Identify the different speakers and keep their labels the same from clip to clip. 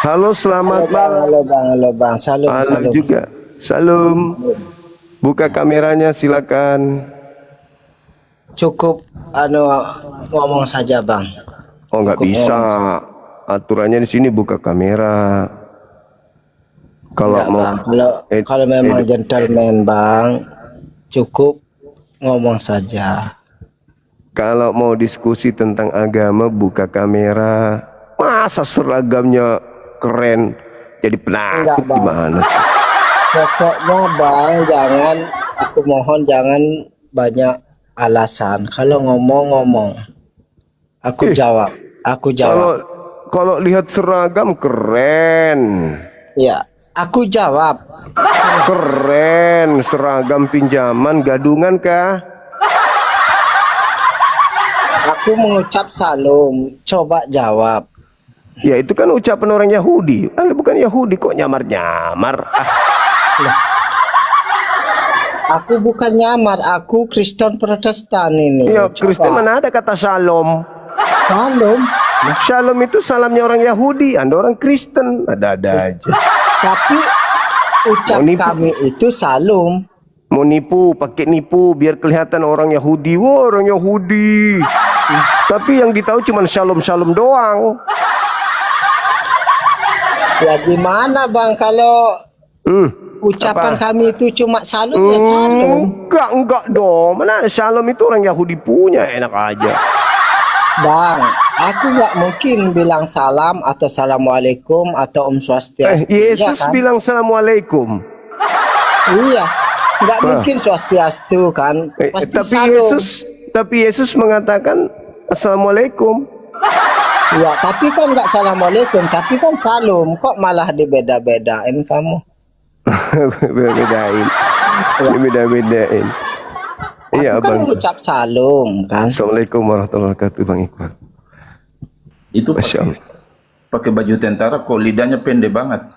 Speaker 1: Halo, selamat malam.
Speaker 2: Halo bang, salam,
Speaker 1: Halo
Speaker 2: salam.
Speaker 1: juga. Salam. Buka kameranya, silakan.
Speaker 2: Cukup ngomong saja bang.
Speaker 1: Oh, nggak
Speaker 2: Cukup
Speaker 1: bisa.
Speaker 2: ngomong saja.
Speaker 1: Aturannya di sini buka kamera. Kalau
Speaker 2: Enggak
Speaker 1: mau
Speaker 2: bang, kalau memang gentleman bang, cukup ngomong saja.
Speaker 1: kalau mau diskusi tentang agama, buka kamera. Masa seragamnya keren, jadi
Speaker 2: Enggak
Speaker 1: penakut
Speaker 2: bang,
Speaker 1: gimana sih?
Speaker 2: pokoknya bang jangan, aku mohon jangan banyak alasan. Kalau ngomong, aku
Speaker 1: Eh,
Speaker 2: jawab, aku jawab.
Speaker 1: kalau kalau lihat seragam keren.
Speaker 2: Ya, aku jawab.
Speaker 1: Keren, seragam pinjaman gadungan kah?
Speaker 2: Aku mengucap salam, coba jawab.
Speaker 1: Ya itu kan ucapan orang Yahudi. Anda bukan Yahudi kok nyamar-nyamar.
Speaker 2: Aku bukan nyamar, aku Kristen Protestan
Speaker 1: Ya
Speaker 2: ini.
Speaker 1: Kristen
Speaker 2: Coba.
Speaker 1: mana ada kata shalom?
Speaker 2: Salam.
Speaker 1: Shalom itu salamnya orang Yahudi, Anda orang Kristen. Ada-ada aja.
Speaker 2: Tapi ucap
Speaker 1: Mau nipu,
Speaker 2: kami itu salam.
Speaker 1: mau nipu, pakai nipu biar kelihatan orang Yahudi. Wah, orang Yahudi. Tapi yang ditahu cuma shalom-shalom doang.
Speaker 2: Ya gimana bang kalau
Speaker 1: Hmm.
Speaker 2: ucapan
Speaker 1: Apa?
Speaker 2: kami itu cuma salam ya salam.
Speaker 1: Enggak dong. Mana shalom itu orang Yahudi punya, enak aja.
Speaker 2: Bang, aku nggak mungkin bilang salam atau assalamualaikum atau om swastiastu. Ya
Speaker 1: Yesus
Speaker 2: kan?
Speaker 1: bilang assalamualaikum.
Speaker 2: Iya, nggak mungkin swastiastu kan. Pasti
Speaker 1: Tapi
Speaker 2: salam.
Speaker 1: Yesus mengatakan assalamualaikum.
Speaker 2: Ya, tapi kan nggak assalamualaikum, tapi kan salam. Kok malah dibeda-bedain kamu?
Speaker 1: Beda-bedain. Beda-bedain. Iya,
Speaker 2: Aku kan
Speaker 1: Bang.
Speaker 2: mengucap salam kan.
Speaker 1: Assalamualaikum warahmatullahi wabarakatuh, Bang Iqbal.
Speaker 3: Itu
Speaker 1: Masya Allah.
Speaker 3: pakai baju tentara kok lidahnya pendek banget.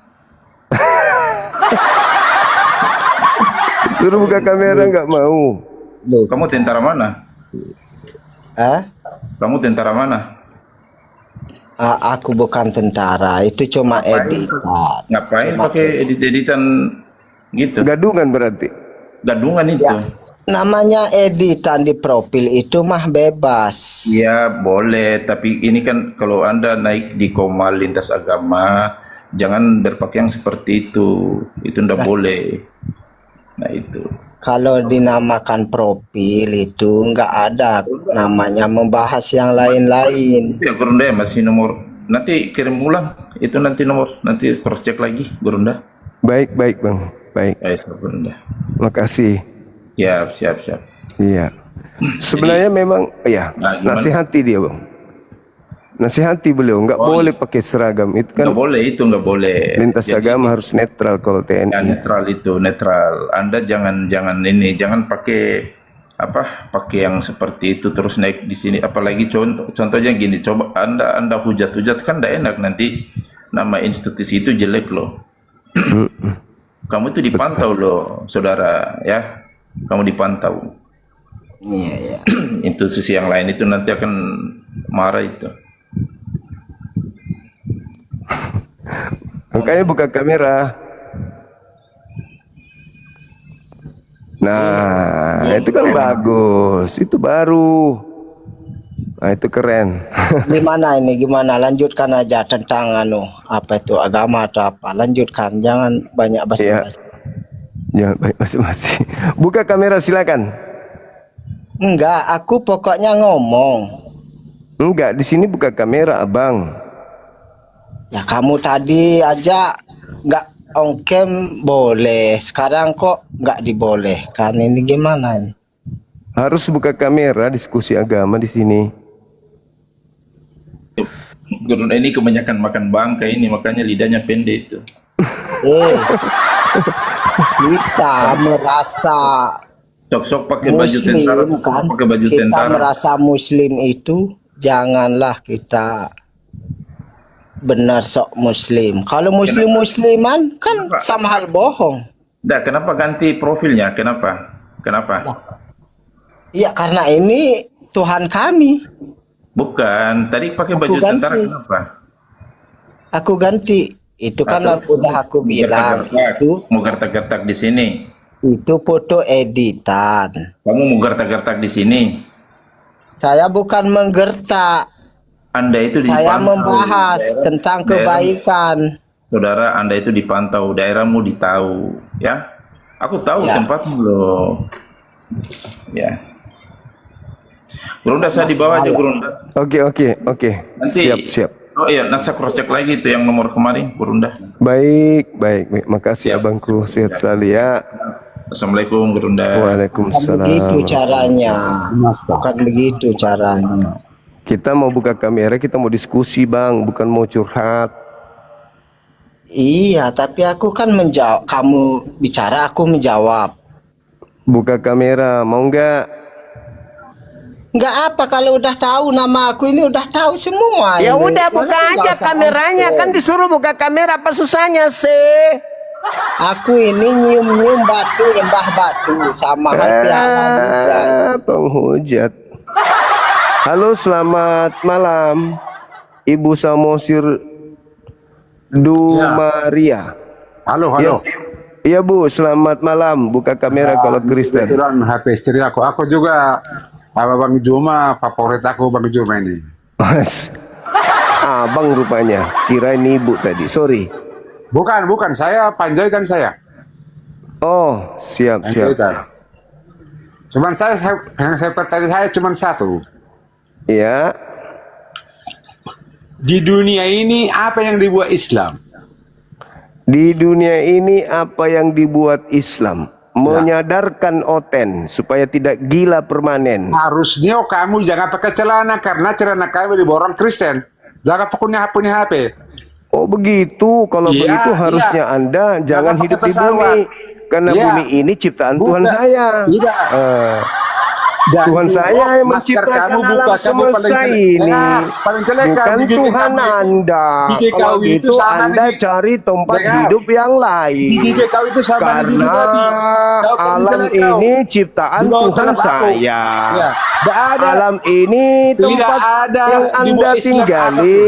Speaker 1: Suruh buka kamera nggak mau.
Speaker 2: Loh.
Speaker 3: Kamu tentara mana? Kamu tentara mana?
Speaker 2: Aku bukan tentara, itu cuma editan.
Speaker 3: Ngapain pakai edit-editan gitu?
Speaker 1: Gadungan berarti.
Speaker 3: Gadungan itu.
Speaker 2: Ya, namanya editan di profil itu mah bebas.
Speaker 3: Ya boleh, tapi ini kan kalau Anda naik di Komal lintas agama, jangan berpakaian seperti itu. Itu ndak boleh. Nah itu.
Speaker 2: Kalau dinamakan profil itu nggak ada namanya membahas yang lain-lain.
Speaker 3: Ya Gurunda masih nomor. Nanti kirim ulang. Itu nanti nomor. Nanti cross check lagi Gurunda.
Speaker 1: Baik, Bang. Baik.
Speaker 3: Gurunda.
Speaker 1: Makasih.
Speaker 3: Ya, siap.
Speaker 1: Iya. Sebenarnya memang ya,
Speaker 3: Nah, gimana?
Speaker 1: nasihati dia, Bang. Nasihati beliau, nggak boleh pakai seragam. Itu kan
Speaker 3: Nggak boleh, itu nggak boleh.
Speaker 1: lintas
Speaker 3: Jadi,
Speaker 1: agama harus netral kalau
Speaker 3: ya,
Speaker 1: TNI.
Speaker 3: netral itu, netral. Anda jangan jangan pakai pakai yang seperti itu terus naik di sini. Apalagi contohnya gini, coba Anda hujat kan nggak enak, nanti nama institusi itu jelek loh. Kamu itu dipantau loh, saudara ya. Kamu dipantau.
Speaker 2: Iya, iya.
Speaker 3: Institusi yang lain itu nanti akan marah itu.
Speaker 1: Makanya buka kamera. Nah, itu kan bagus. Itu baru. Nah, itu keren.
Speaker 2: Gimana? Lanjutkan aja tentang apa itu agama atau apa. Lanjutkan, jangan banyak basa-basi.
Speaker 1: Jangan baik masing-masing. Buka kamera silakan.
Speaker 2: Enggak, aku pokoknya ngomong.
Speaker 1: Enggak, di sini buka kamera, Abang.
Speaker 2: Ya kamu tadi aja nggak on cam boleh, sekarang kok nggak dibolehkan? Ini gimana ini?
Speaker 1: Harus buka kamera diskusi agama di sini.
Speaker 3: Gurunda ini kebanyakan makan bangkai ini, makanya lidahnya pendek itu.
Speaker 2: Kita merasa
Speaker 3: Sok-sok pakai baju tentara,
Speaker 2: muslim kan?
Speaker 3: pakai baju
Speaker 2: Kita
Speaker 3: tentara.
Speaker 2: merasa muslim itu janganlah kita benar sok muslim. Kalau musliman kan sama hal bohong.
Speaker 3: Dah, kenapa ganti profilnya? Kenapa?
Speaker 2: Iya karena ini Tuhan kami.
Speaker 3: Bukan, tadi pakai baju
Speaker 2: Aku
Speaker 3: tentara
Speaker 2: ganti.
Speaker 3: kenapa?
Speaker 2: Aku ganti. Itu kan
Speaker 3: Atau
Speaker 2: udah aku bilang.
Speaker 3: mau gertak-gertak di sini.
Speaker 2: Itu foto editan.
Speaker 3: Kamu mau gertak-gertak di sini.
Speaker 2: Saya bukan menggertak.
Speaker 3: Anda itu
Speaker 2: Saya
Speaker 3: dipantau.
Speaker 2: membahas tentang kebaikan.
Speaker 3: Saudara, Anda itu dipantau, daerahmu ditahu, ya. Aku tahu
Speaker 2: Ya.
Speaker 3: tempatmu loh. Ya. Gurunda saya di bawah aja, Gurunda.
Speaker 1: Oke.
Speaker 3: Nanti
Speaker 1: Siap.
Speaker 3: Oh iya, nasa cross check lagi itu yang nomor kemarin, Gurunda.
Speaker 1: Baik. Makasih
Speaker 3: Siap.
Speaker 1: abangku, sehat selalu ya.
Speaker 3: Assalamualaikum, Gurunda.
Speaker 2: Bukan
Speaker 1: Waalaikumsalam.
Speaker 2: begitu caranya. Bukan begitu caranya.
Speaker 1: Kita mau buka kamera, kita mau diskusi bang, bukan mau curhat.
Speaker 2: Iya, tapi aku kan menjawab. Kamu bicara, aku menjawab.
Speaker 1: Buka kamera, mau nggak?
Speaker 2: Nggak apa kalau udah tahu nama aku ini udah tahu semua.
Speaker 1: Ya
Speaker 2: ini.
Speaker 1: udah buka
Speaker 2: Nggak
Speaker 1: aja
Speaker 2: usah
Speaker 1: kameranya,
Speaker 2: angkat.
Speaker 1: kan disuruh buka kamera, apa susahnya sih?
Speaker 2: Aku ini nyium-nyium batu, lembah batu sama piala juga.
Speaker 1: Penghujat. Halo, selamat malam, Ibu Samosir Dumaria.
Speaker 4: Halo.
Speaker 1: Iya Bu, selamat malam. Buka kamera kalau Kristen.
Speaker 4: Kebetulan HP istri aku juga Bang Juma, favorit aku Bang Juma ini.
Speaker 1: Mas, abang rupanya. Kirain ibu tadi. Sorry.
Speaker 4: Bukan, saya Panjaitan saya.
Speaker 1: Oh, siap.
Speaker 4: Panjaitan. Cuman yang pertanyaan saya cuma satu.
Speaker 1: Ya.
Speaker 4: Di dunia ini apa yang dibuat Islam?
Speaker 1: Di dunia ini apa yang dibuat Islam? Menyadarkan oten supaya tidak gila permanen.
Speaker 4: Harusnya kamu jangan pakai celana karena celana kamu dibawa orang Kristen. Jangan punya HP.
Speaker 1: Oh begitu, kalau
Speaker 4: Iya,
Speaker 1: begitu harusnya
Speaker 4: iya.
Speaker 1: Anda jangan
Speaker 4: Jangan
Speaker 1: hidup
Speaker 4: pakai
Speaker 1: di bumi.
Speaker 4: pesawat.
Speaker 1: Karena
Speaker 4: Iya.
Speaker 1: bumi ini ciptaan Tuhan
Speaker 4: Bukan.
Speaker 1: saya.
Speaker 4: Tidak.
Speaker 1: Tuhan
Speaker 4: Dan
Speaker 1: saya yang
Speaker 4: masker
Speaker 1: menciptakan
Speaker 4: kamu buka,
Speaker 1: alam
Speaker 4: kamu
Speaker 1: semesta
Speaker 4: paling
Speaker 1: ini.
Speaker 4: paling jelek kan
Speaker 1: Bukan
Speaker 4: gigi
Speaker 1: Tuhan
Speaker 4: kamu itu.
Speaker 1: Anda.
Speaker 4: Gigi
Speaker 1: Kalau
Speaker 4: kau itu
Speaker 1: gitu
Speaker 4: sama
Speaker 1: Anda
Speaker 4: gigi-
Speaker 1: cari tempat
Speaker 4: Dengar.
Speaker 1: hidup yang lain.
Speaker 4: Gigi kau itu sama dengan gigi
Speaker 1: Karena
Speaker 4: babi. Kau paling
Speaker 1: alam
Speaker 4: jelek kau.
Speaker 1: ini ciptaan
Speaker 4: Di bawah
Speaker 1: Tuhan
Speaker 4: telap aku.
Speaker 1: saya.
Speaker 4: Ya, tidak ada.
Speaker 1: Alam ini
Speaker 4: Tidak
Speaker 1: tempat
Speaker 4: ada
Speaker 1: yang
Speaker 4: di
Speaker 1: Anda
Speaker 4: bawah Islam
Speaker 1: tinggali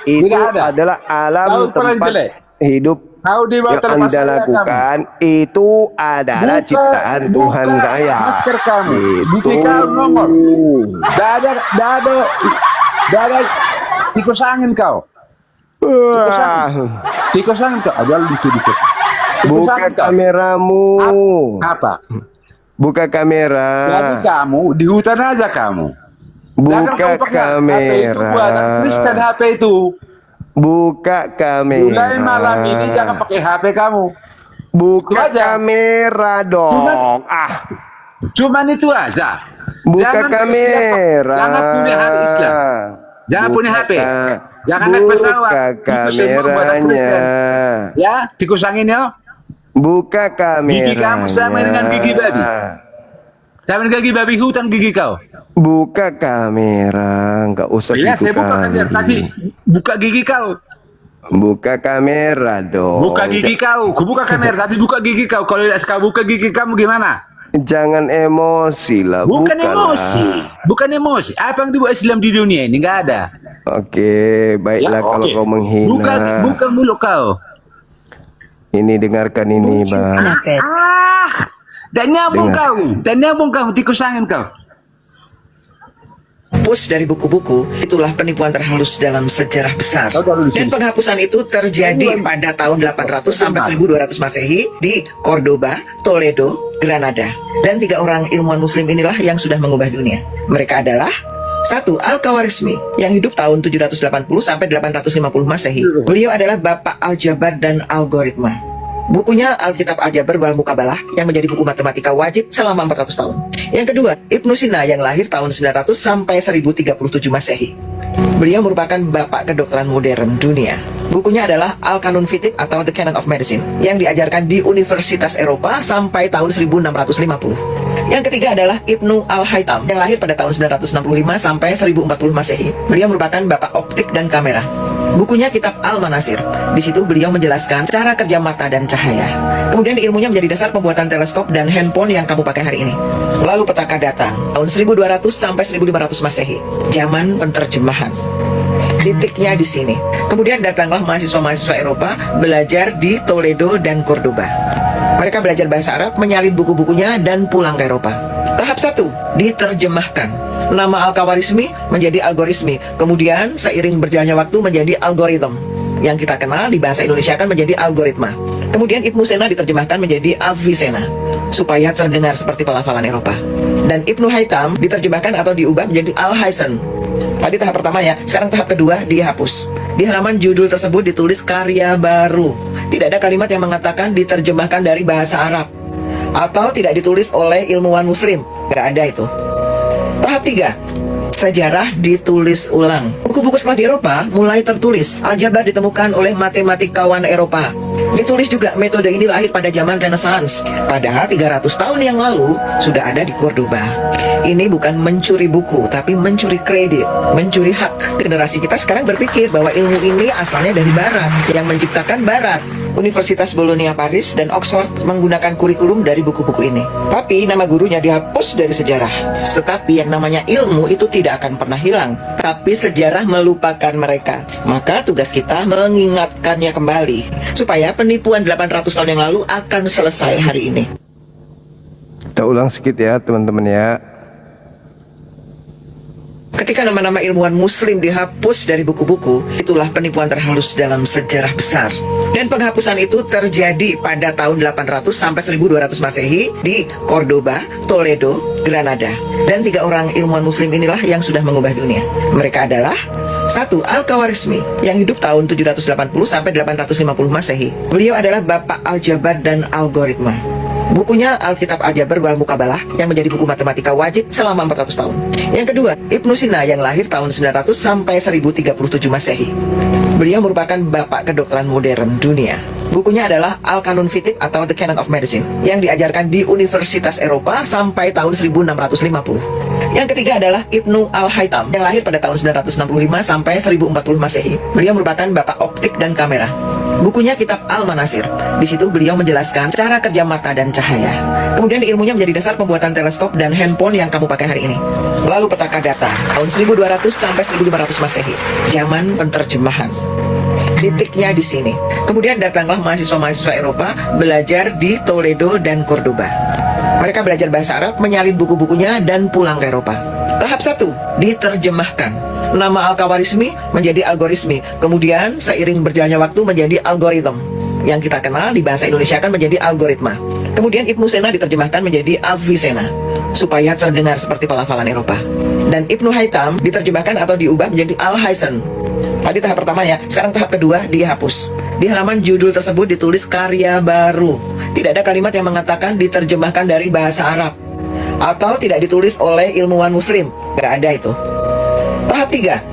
Speaker 1: itu
Speaker 4: Tidak ada.
Speaker 1: adalah alam
Speaker 4: Kau paling
Speaker 1: tempat
Speaker 4: jelek.
Speaker 1: hidup
Speaker 4: Kau di bawah
Speaker 1: yang
Speaker 4: telap
Speaker 1: Anda
Speaker 4: saya,
Speaker 1: lakukan itu adalah ciptaan Tuhan saya.
Speaker 4: Masker kamu.
Speaker 1: Itu.
Speaker 4: Gigi kau nongol. Tidak ada tikus angin kau. Tikus angin kau. Ada di sini. Tikus
Speaker 1: Buka
Speaker 4: angin kau.
Speaker 1: kameramu.
Speaker 4: Apa?
Speaker 1: Buka kamera.
Speaker 4: Jadi kamu di hutan aja kamu. Jangan
Speaker 1: Buka
Speaker 4: kamu pakai HP itu buatan
Speaker 1: kamera.
Speaker 4: Kristen HP itu.
Speaker 1: Buka kamera.
Speaker 4: Mulai malam ini jangan pakai HP kamu.
Speaker 1: Buka
Speaker 4: Itu aja.
Speaker 1: kamera dong.
Speaker 4: Cuman itu aja.
Speaker 1: Buka
Speaker 4: Jangan
Speaker 1: kamera.
Speaker 4: Jangan punya HP Islam. Jangan punya HP. Jangan naik pesawat.
Speaker 1: Buka
Speaker 4: Itu semua buatan Kristen.
Speaker 1: kameranya.
Speaker 4: Ya, tikus angin ya.
Speaker 1: Buka kamera.
Speaker 4: Gigi kamu sama dengan gigi babi. Sama dengan gigi babi hutan gigi kau.
Speaker 1: Buka kamera, nggak usah
Speaker 4: Iya,
Speaker 1: gitu
Speaker 4: saya buka
Speaker 1: kali.
Speaker 4: kamera, tapi buka gigi kau.
Speaker 1: Buka kamera dong.
Speaker 4: Buka gigi kau. Ku buka kamera, tapi buka gigi kau. Kalau tidak kau buka gigi kamu gimana?
Speaker 1: Jangan emosi lah.
Speaker 4: Bukan
Speaker 1: bukalah.
Speaker 4: emosi. Bukan emosi. Apa yang dibuat Islam di dunia ini? Nggak ada.
Speaker 1: Oke, baiklah kalau
Speaker 4: oke.
Speaker 1: kau menghina.
Speaker 4: Bukan mulut kau.
Speaker 1: Ini dengarkan ini, Bang.
Speaker 4: Dan nyambung
Speaker 1: Dengar.
Speaker 4: kau. Dan nyambung kau. Tikus angin kau.
Speaker 5: Hapus dari buku-buku, itulah penipuan terhalus dalam sejarah besar. Dan penghapusan itu terjadi pada tahun 800 sampai 1200 Masehi di Cordoba, Toledo, Granada. Dan 3 orang ilmuwan muslim inilah yang sudah mengubah dunia. Mereka adalah 1. Al-Khawarizmi yang hidup tahun 780 sampai 850 Masehi. Beliau adalah bapak aljabar dan algoritma. Bukunya Alkitab Aljabar wal Mukabalah yang menjadi buku matematika wajib selama 400 tahun. Yang kedua, Ibnu Sina yang lahir tahun 900 sampai 1037 Masehi. Beliau merupakan bapak kedokteran modern dunia. Bukunya adalah Al-Kanun Fitib atau The Canon of Medicine yang diajarkan di Universitas Eropa sampai tahun 1650. Yang ketiga adalah Ibnu Al-Haytham yang lahir pada tahun 965 sampai 1040 Masehi. Beliau merupakan bapak optik dan kamera. Bukunya Kitab Al-Manasir. Di situ beliau menjelaskan cara kerja mata dan cahaya. Kemudian ilmunya menjadi dasar pembuatan teleskop dan handphone yang kamu pakai hari ini. Lalu petaka datang tahun 1200 sampai 1500 Masehi. Zaman penterjemahan. Titiknya di sini. Kemudian datanglah mahasiswa-mahasiswa Eropa belajar di Toledo dan Cordoba. Mereka belajar bahasa Arab, menyalin buku-bukunya, dan pulang ke Eropa. Tahap 1, diterjemahkan. Nama Al-Khawarizmi menjadi algoritmi. Kemudian seiring berjalannya waktu menjadi algoritma. Yang kita kenal di bahasa Indonesia kan menjadi algoritma. Kemudian Ibnu Sena diterjemahkan menjadi Avicenna, supaya terdengar seperti pelafalan Eropa. Dan Ibnu Haytham diterjemahkan atau diubah menjadi Al-Haisen. Tadi tahap pertama ya, sekarang tahap kedua dihapus. Di halaman judul tersebut ditulis karya baru. Tidak ada kalimat yang mengatakan diterjemahkan dari bahasa Arab atau tidak ditulis oleh ilmuwan muslim. Gak ada itu. Tahap 3, sejarah ditulis ulang. Buku-buku sekolah di Eropa mulai tertulis. Aljabar ditemukan oleh matematikawan Eropa. Ditulis juga metode ini lahir pada zaman Renaissance. Padahal 300 tahun yang lalu sudah ada di Cordoba. Ini bukan mencuri buku, tapi mencuri kredit, mencuri hak. Generasi kita sekarang berpikir bahwa ilmu ini asalnya dari Barat, yang menciptakan Barat. Universitas Bologna Paris dan Oxford menggunakan kurikulum dari buku-buku ini. Tapi nama gurunya dihapus dari sejarah. Tetapi yang namanya ilmu itu tidak akan pernah hilang. Tapi sejarah melupakan mereka. Maka tugas kita mengingatkannya kembali. Supaya penipuan 800 tahun yang lalu akan selesai hari ini.
Speaker 1: Kita ulang sedikit ya teman-teman ya.
Speaker 5: Ketika nama-nama ilmuwan muslim dihapus dari buku-buku, itulah penipuan terhalus dalam sejarah besar. Dan penghapusan itu terjadi pada tahun 800 sampai 1200 Masehi di Cordoba, Toledo, Granada. Dan 3 orang ilmuwan muslim inilah yang sudah mengubah dunia. Mereka adalah 1. Al-Khawarizmi yang hidup tahun 780 sampai 850 Masehi. Beliau adalah bapak aljabar dan algoritma. Bukunya Alkitab Aljabar wal Mukabalah yang menjadi buku matematika wajib selama 400 tahun. Yang kedua, Ibnu Sina yang lahir tahun 900 sampai 1037 Masehi. Beliau merupakan bapak kedokteran modern dunia. Bukunya adalah Al-Kanun Fitib atau The Canon of Medicine yang diajarkan di Universitas Eropa sampai tahun 1650. Yang ketiga adalah Ibnu Al-Haytham yang lahir pada tahun 965 sampai 1040 Masehi. Beliau merupakan bapak optik dan kamera. Bukunya Kitab Al-Manasir. Di situ beliau menjelaskan cara kerja mata dan cahaya. Kemudian ilmunya menjadi dasar pembuatan teleskop dan handphone yang kamu pakai hari ini. Lalu petaka data tahun 1200 sampai 1500 Masehi. Zaman penterjemahan. Titiknya di sini. Kemudian datanglah mahasiswa-mahasiswa Eropa belajar di Toledo dan Cordoba. Mereka belajar bahasa Arab, menyalin buku-bukunya, dan pulang ke Eropa. Tahap 1, diterjemahkan. Nama Al-Khawarizmi menjadi algoritmi. Kemudian seiring berjalannya waktu menjadi algoritma. Yang kita kenal di bahasa Indonesia kan menjadi algoritma. Kemudian Ibnu Sena diterjemahkan menjadi Avicenna, supaya terdengar seperti pelafalan Eropa. Dan Ibnu Haytham diterjemahkan atau diubah menjadi Al-Haisen. Tadi tahap pertama ya, sekarang tahap kedua dihapus. Di halaman judul tersebut ditulis karya baru. Tidak ada kalimat yang mengatakan diterjemahkan dari bahasa Arab atau tidak ditulis oleh ilmuwan muslim. Gak ada itu. Tahap 3,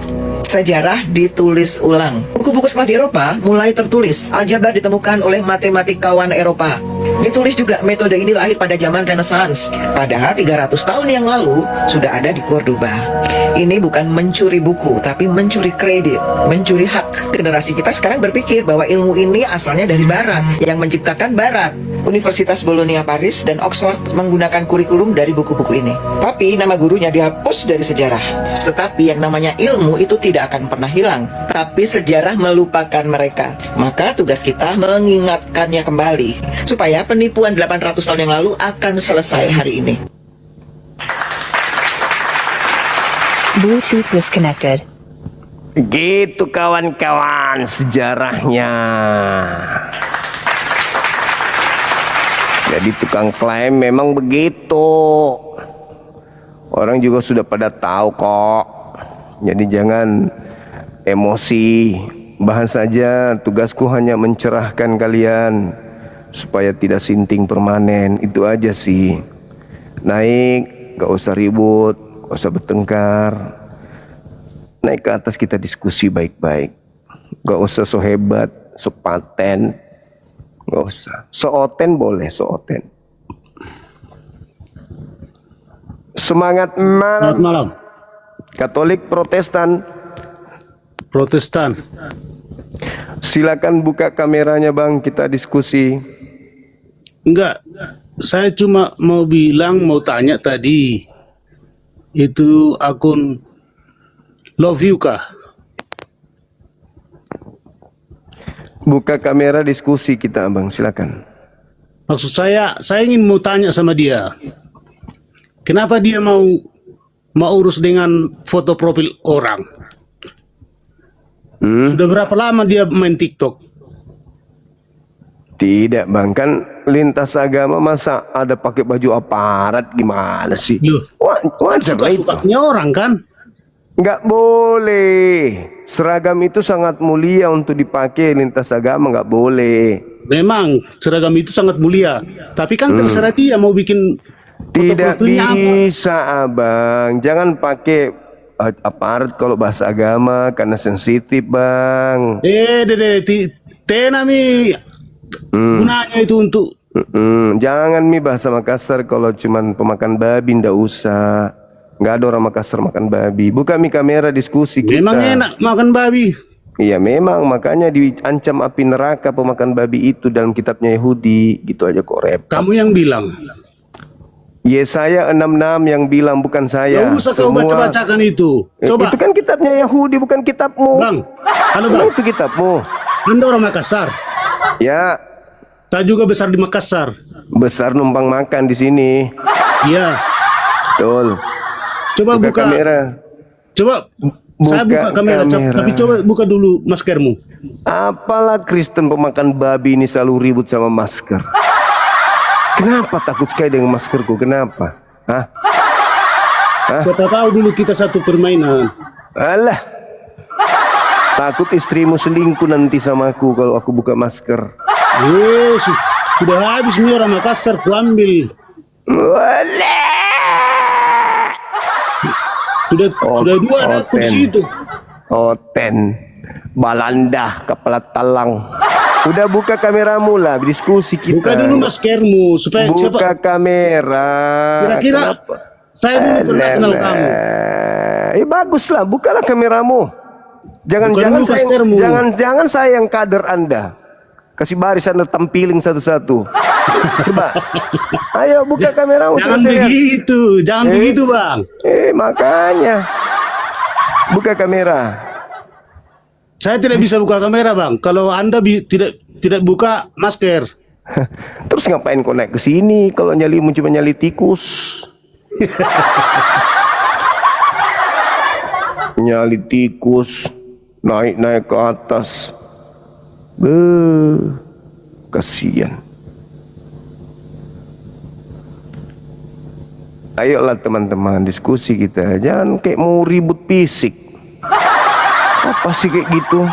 Speaker 5: sejarah ditulis ulang. Buku-buku sekolah di Eropa mulai tertulis. Aljabar ditemukan oleh matematikawan Eropa. Ditulis juga metode ini lahir pada zaman Renaissance. Padahal 300 tahun yang lalu sudah ada di Cordoba. Ini bukan mencuri buku, tapi mencuri kredit, mencuri hak. Generasi kita sekarang berpikir bahwa ilmu ini asalnya dari Barat, yang menciptakan Barat. Universitas Bologna Paris dan Oxford menggunakan kurikulum dari buku-buku ini. Tapi nama gurunya dihapus dari sejarah. Tetapi yang namanya ilmu itu tidak akan pernah hilang. Tapi sejarah melupakan mereka. Maka tugas kita mengingatkannya kembali. Supaya penipuan 800 tahun yang lalu akan selesai hari ini.
Speaker 6: Bluetooth disconnected.
Speaker 1: Gitu kawan-kawan sejarahnya. Jadi tukang klaim memang begitu. Orang juga sudah pada tahu kok. Jadi jangan emosi. Bahas saja, tugasku hanya mencerahkan kalian supaya tidak sinting permanen. Itu aja sih. Naik, gak usah ribut, gak usah bertengkar. Naik ke atas kita diskusi baik-baik. Gak usah so hebat, so paten. Gak usah. Sooten boleh, sooten. Semangat malam.
Speaker 7: Selamat malam.
Speaker 1: Katolik, Protestan.
Speaker 7: Protestan.
Speaker 1: Silakan buka kameranya bang, kita diskusi.
Speaker 7: Enggak, saya cuma mau tanya tadi. Itu akun Love You kah?
Speaker 1: Buka kamera diskusi kita abang, silakan.
Speaker 7: Maksud saya ingin mau tanya sama dia. Kenapa dia mau urus dengan foto profil orang? Sudah berapa lama dia main TikTok?
Speaker 1: Tidak bang, kan lintas agama masa ada pakai baju aparat gimana sih?
Speaker 7: Loh,
Speaker 1: Wajar lah itu.
Speaker 7: suka-sukanya orang kan?
Speaker 1: Nggak boleh. Seragam itu sangat mulia untuk dipakai lintas agama, nggak boleh.
Speaker 7: Memang seragam itu sangat mulia. Tapi kan terserah dia mau bikin foto
Speaker 1: Tidak
Speaker 7: profilnya apa.
Speaker 1: bisa abang. Jangan pakai aparat kalau bahasa agama karena sensitif bang.
Speaker 7: Tenami gunanya itu untuk
Speaker 1: Jangan mi bahasa Makassar kalau cuman pemakan babi, ndak usah. Nggak ada orang Makassar makan babi. Buka mi kamera diskusi kita.
Speaker 7: memang enak makan babi.
Speaker 1: Iya memang, makanya diancam api neraka pemakan babi itu dalam kitabnya Yahudi. Gitu aja kok repot.
Speaker 7: Kamu yang bilang.
Speaker 1: Yesaya 66 yang bilang, bukan saya.
Speaker 7: Gak usah kau baca-bacakan itu. Coba.
Speaker 1: Itu kan kitabnya Yahudi, bukan kitabmu.
Speaker 7: Bang, halo
Speaker 1: Memang
Speaker 7: bang.
Speaker 1: itu kitabmu.
Speaker 7: Anda orang Makassar.
Speaker 1: Ya,
Speaker 7: Saya juga besar di Makassar.
Speaker 1: besar numpang makan di sini.
Speaker 7: Iya.
Speaker 1: Betul.
Speaker 7: Coba
Speaker 1: Buka
Speaker 7: buka.
Speaker 1: kamera.
Speaker 7: Coba. Saya buka kamera.
Speaker 1: kamera.
Speaker 7: Tapi coba buka dulu maskermu.
Speaker 1: Apalah Kristen pemakan babi ini selalu ribut sama masker. Kenapa takut sekali dengan maskerku? Kenapa? Hah?
Speaker 7: Siapa tahu dulu kita satu permainan.
Speaker 1: Alah. Takut istrimu selingkuh nanti sama aku kalau aku buka masker.
Speaker 7: Yes, sudah habis nih orang Makassar, ku ambil.
Speaker 1: Walah.
Speaker 7: Sudah dua ada aku di situ.
Speaker 1: Oten. Balanda kepala talang. Udah buka kameramu lah, diskusi kita.
Speaker 7: Buka dulu maskermu supaya
Speaker 1: Buka
Speaker 7: siapa
Speaker 1: kamera.
Speaker 7: kira-kira
Speaker 1: Kenapa?
Speaker 7: saya dulu pernah kenal kamu.
Speaker 1: Baguslah, bukalah kameramu.
Speaker 7: Buka dulu maskermu.
Speaker 1: Jangan saya yang kader Anda. Kasih baris Anda tampilin satu-satu. Coba. Ayo buka kameramu.
Speaker 7: Jangan
Speaker 1: coba saya lihat.
Speaker 7: begitu, jangan begitu bang.
Speaker 1: Makanya. Buka kamera.
Speaker 7: Saya tidak bisa buka kamera bang. Kalau anda tidak buka masker.
Speaker 1: Terus ngapain kau naik ke sini kalau nyalimu cuma nyali tikus? Nyali tikus naik ke atas. Kasihan. Ayolah teman-teman diskusi kita. Jangan kayak mau ribut fisik. Apa sih kayak gitu?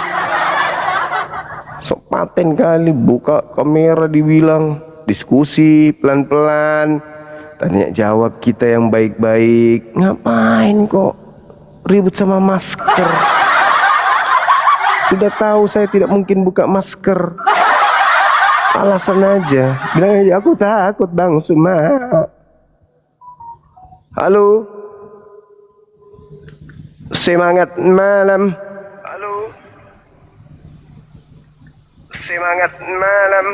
Speaker 1: Sok paten kali buka kamera dibilang diskusi pelan-pelan, tanya jawab kita yang baik-baik. Ngapain kok ribut sama masker? Sudah tahu saya tidak mungkin buka masker. Alasan aja. Bilang aja aku takut Bang Suma. Halo. Semangat malam. Halo. Semangat malam.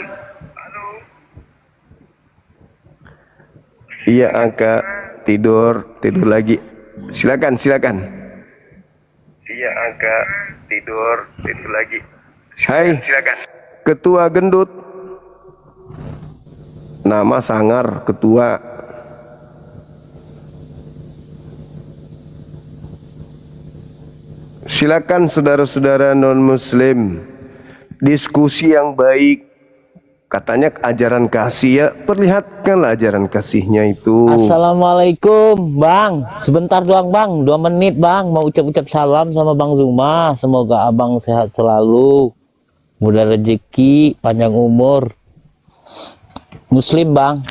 Speaker 1: Halo. Iya Angka, tidur lagi. Silakan. Iya Angka, tidur lagi. Hai, silakan. Ketua gendut. Nama sangar ketua. Silakan saudara-saudara non-muslim, diskusi yang baik. Katanya ajaran kasih, ya perlihatkanlah ajaran kasihnya itu.
Speaker 6: Assalamualaikum Bang, sebentar doang Bang, 2 menit Bang, mau ucap-ucap salam sama Bang Zuma. Semoga Abang sehat selalu, mudah rezeki, panjang umur. Muslim Bang.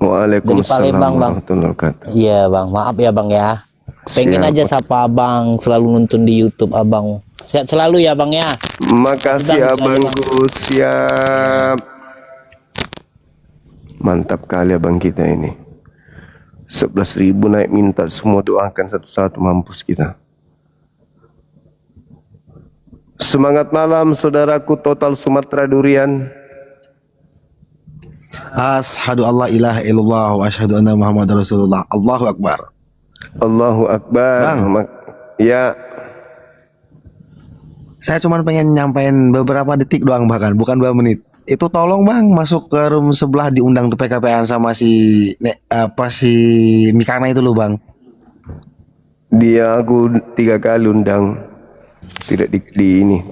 Speaker 1: Waalaikumsalam
Speaker 6: Dari Palembang, Bang.
Speaker 1: warahmatullahi wabarakatuh.
Speaker 6: Iya Bang, maaf ya Bang ya. Pengen
Speaker 1: Siap.
Speaker 6: aja sapa Abang, selalu nonton di YouTube Abang. Sehat selalu ya Bang ya.
Speaker 1: Makasih
Speaker 6: Bang,
Speaker 1: abangku, siap. Mantap kali abang kita ini. 11.000 naik minta semua, doakan satu-satu mampus kita. Semangat malam saudaraku Total Sumatera Durian.
Speaker 8: Ashhadu alla ilaha illallah wa asyhadu anna Muhammadar Rasulullah. Allahu Akbar.
Speaker 1: Allahu Akbar.
Speaker 8: Bang.
Speaker 1: Ya,
Speaker 8: Saya cuma pengen nyampein beberapa detik doang, bahkan bukan 2 menit. Itu tolong bang masuk ke room sebelah, diundang tuh PKP-an sama si Mikana itu loh bang.
Speaker 1: Dia aku 3 kali undang, tidak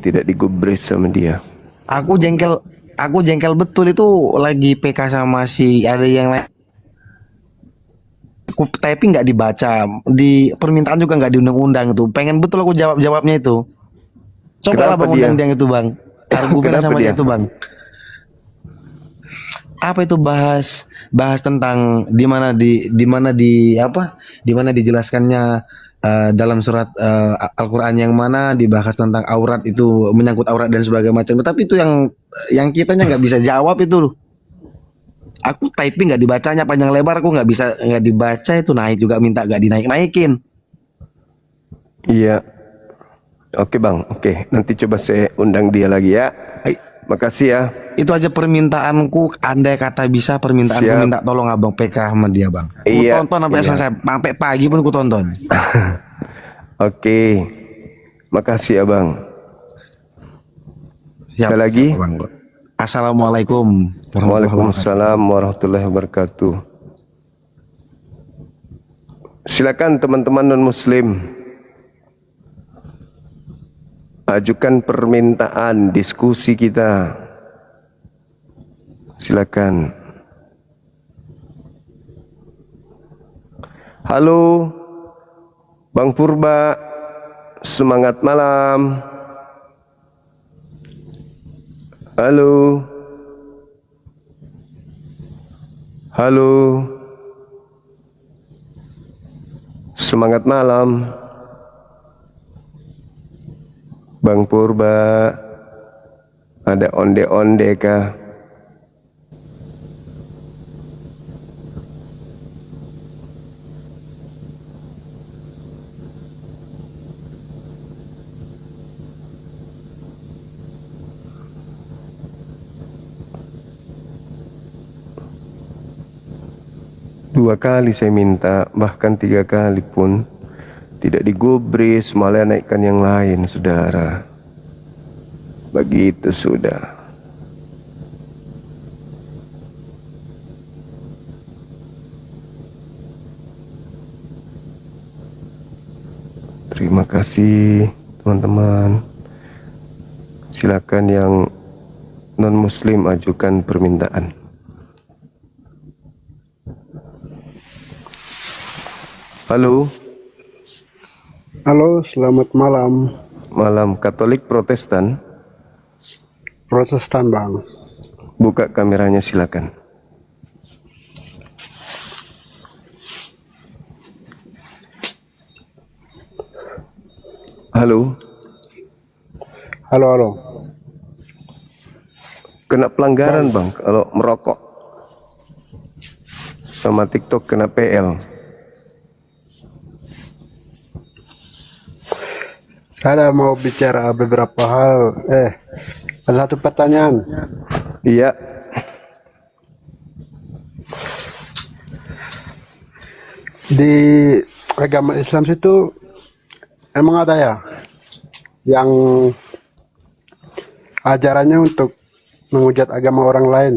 Speaker 1: tidak digubris sama dia.
Speaker 8: Aku jengkel betul, itu lagi PK sama si ada yang lain. Aku typing nggak dibaca, di permintaan juga nggak diundang-undang itu. Pengen betul aku jawabnya itu. Coba lah
Speaker 1: Kenapa
Speaker 8: bang
Speaker 1: dia?
Speaker 8: undang dia itu bang. Argumen
Speaker 1: Kenapa
Speaker 8: sama dia
Speaker 1: dia?
Speaker 8: itu bang. Apa itu bahas tentang di mana dijelaskannya dalam surat Al-Qur'an yang mana dibahas tentang aurat, itu menyangkut aurat dan sebagainya macam. Tapi itu yang kitanya nggak bisa jawab itu loh. Aku typing nggak dibacanya panjang lebar, aku nggak dibaca itu, naik juga minta nggak dinaik-naikin.
Speaker 1: Iya. Oke bang, oke. Nanti coba saya undang dia lagi ya.
Speaker 8: Ai,
Speaker 1: Makasih ya.
Speaker 8: Itu aja permintaanku, andai kata bisa permintaanku,
Speaker 1: Siap.
Speaker 8: minta tolong abang PK sama dia bang. Ku
Speaker 1: Iya,
Speaker 8: tonton sampai
Speaker 1: iya.
Speaker 8: selesai, sampai pagi pun ku tonton.
Speaker 1: Oke. Makasih ya bang.
Speaker 8: Siap,
Speaker 1: Ada lagi?
Speaker 8: siap, bang. Assalamualaikum warahmatullahi wabarakatuh.
Speaker 1: Waalaikumsalam warahmatullahi wabarakatuh. Silakan teman-teman non-muslim, ajukan permintaan diskusi kita. Silakan. Halo Bang Purba, semangat malam. Halo. Halo. Semangat malam. Bang Purba, ada onde-onde kah? Dua kali saya minta, bahkan 3 kali pun tidak digubris, malah naikkan yang lain, saudara. Begitu sudah. Terima kasih teman-teman. Silakan yang non-muslim ajukan permintaan. Halo.
Speaker 9: Halo, selamat malam.
Speaker 1: Malam. Katolik Protestan.
Speaker 9: Protestan, Bang.
Speaker 1: Buka kameranya silakan. Halo.
Speaker 9: Halo, halo.
Speaker 1: Kena pelanggaran bang kalau merokok. Sama TikTok kena PL.
Speaker 9: Saya mau bicara beberapa hal. Ada satu pertanyaan.
Speaker 1: Iya.
Speaker 9: Di agama Islam situ emang ada ya yang ajarannya untuk menghujat agama orang lain?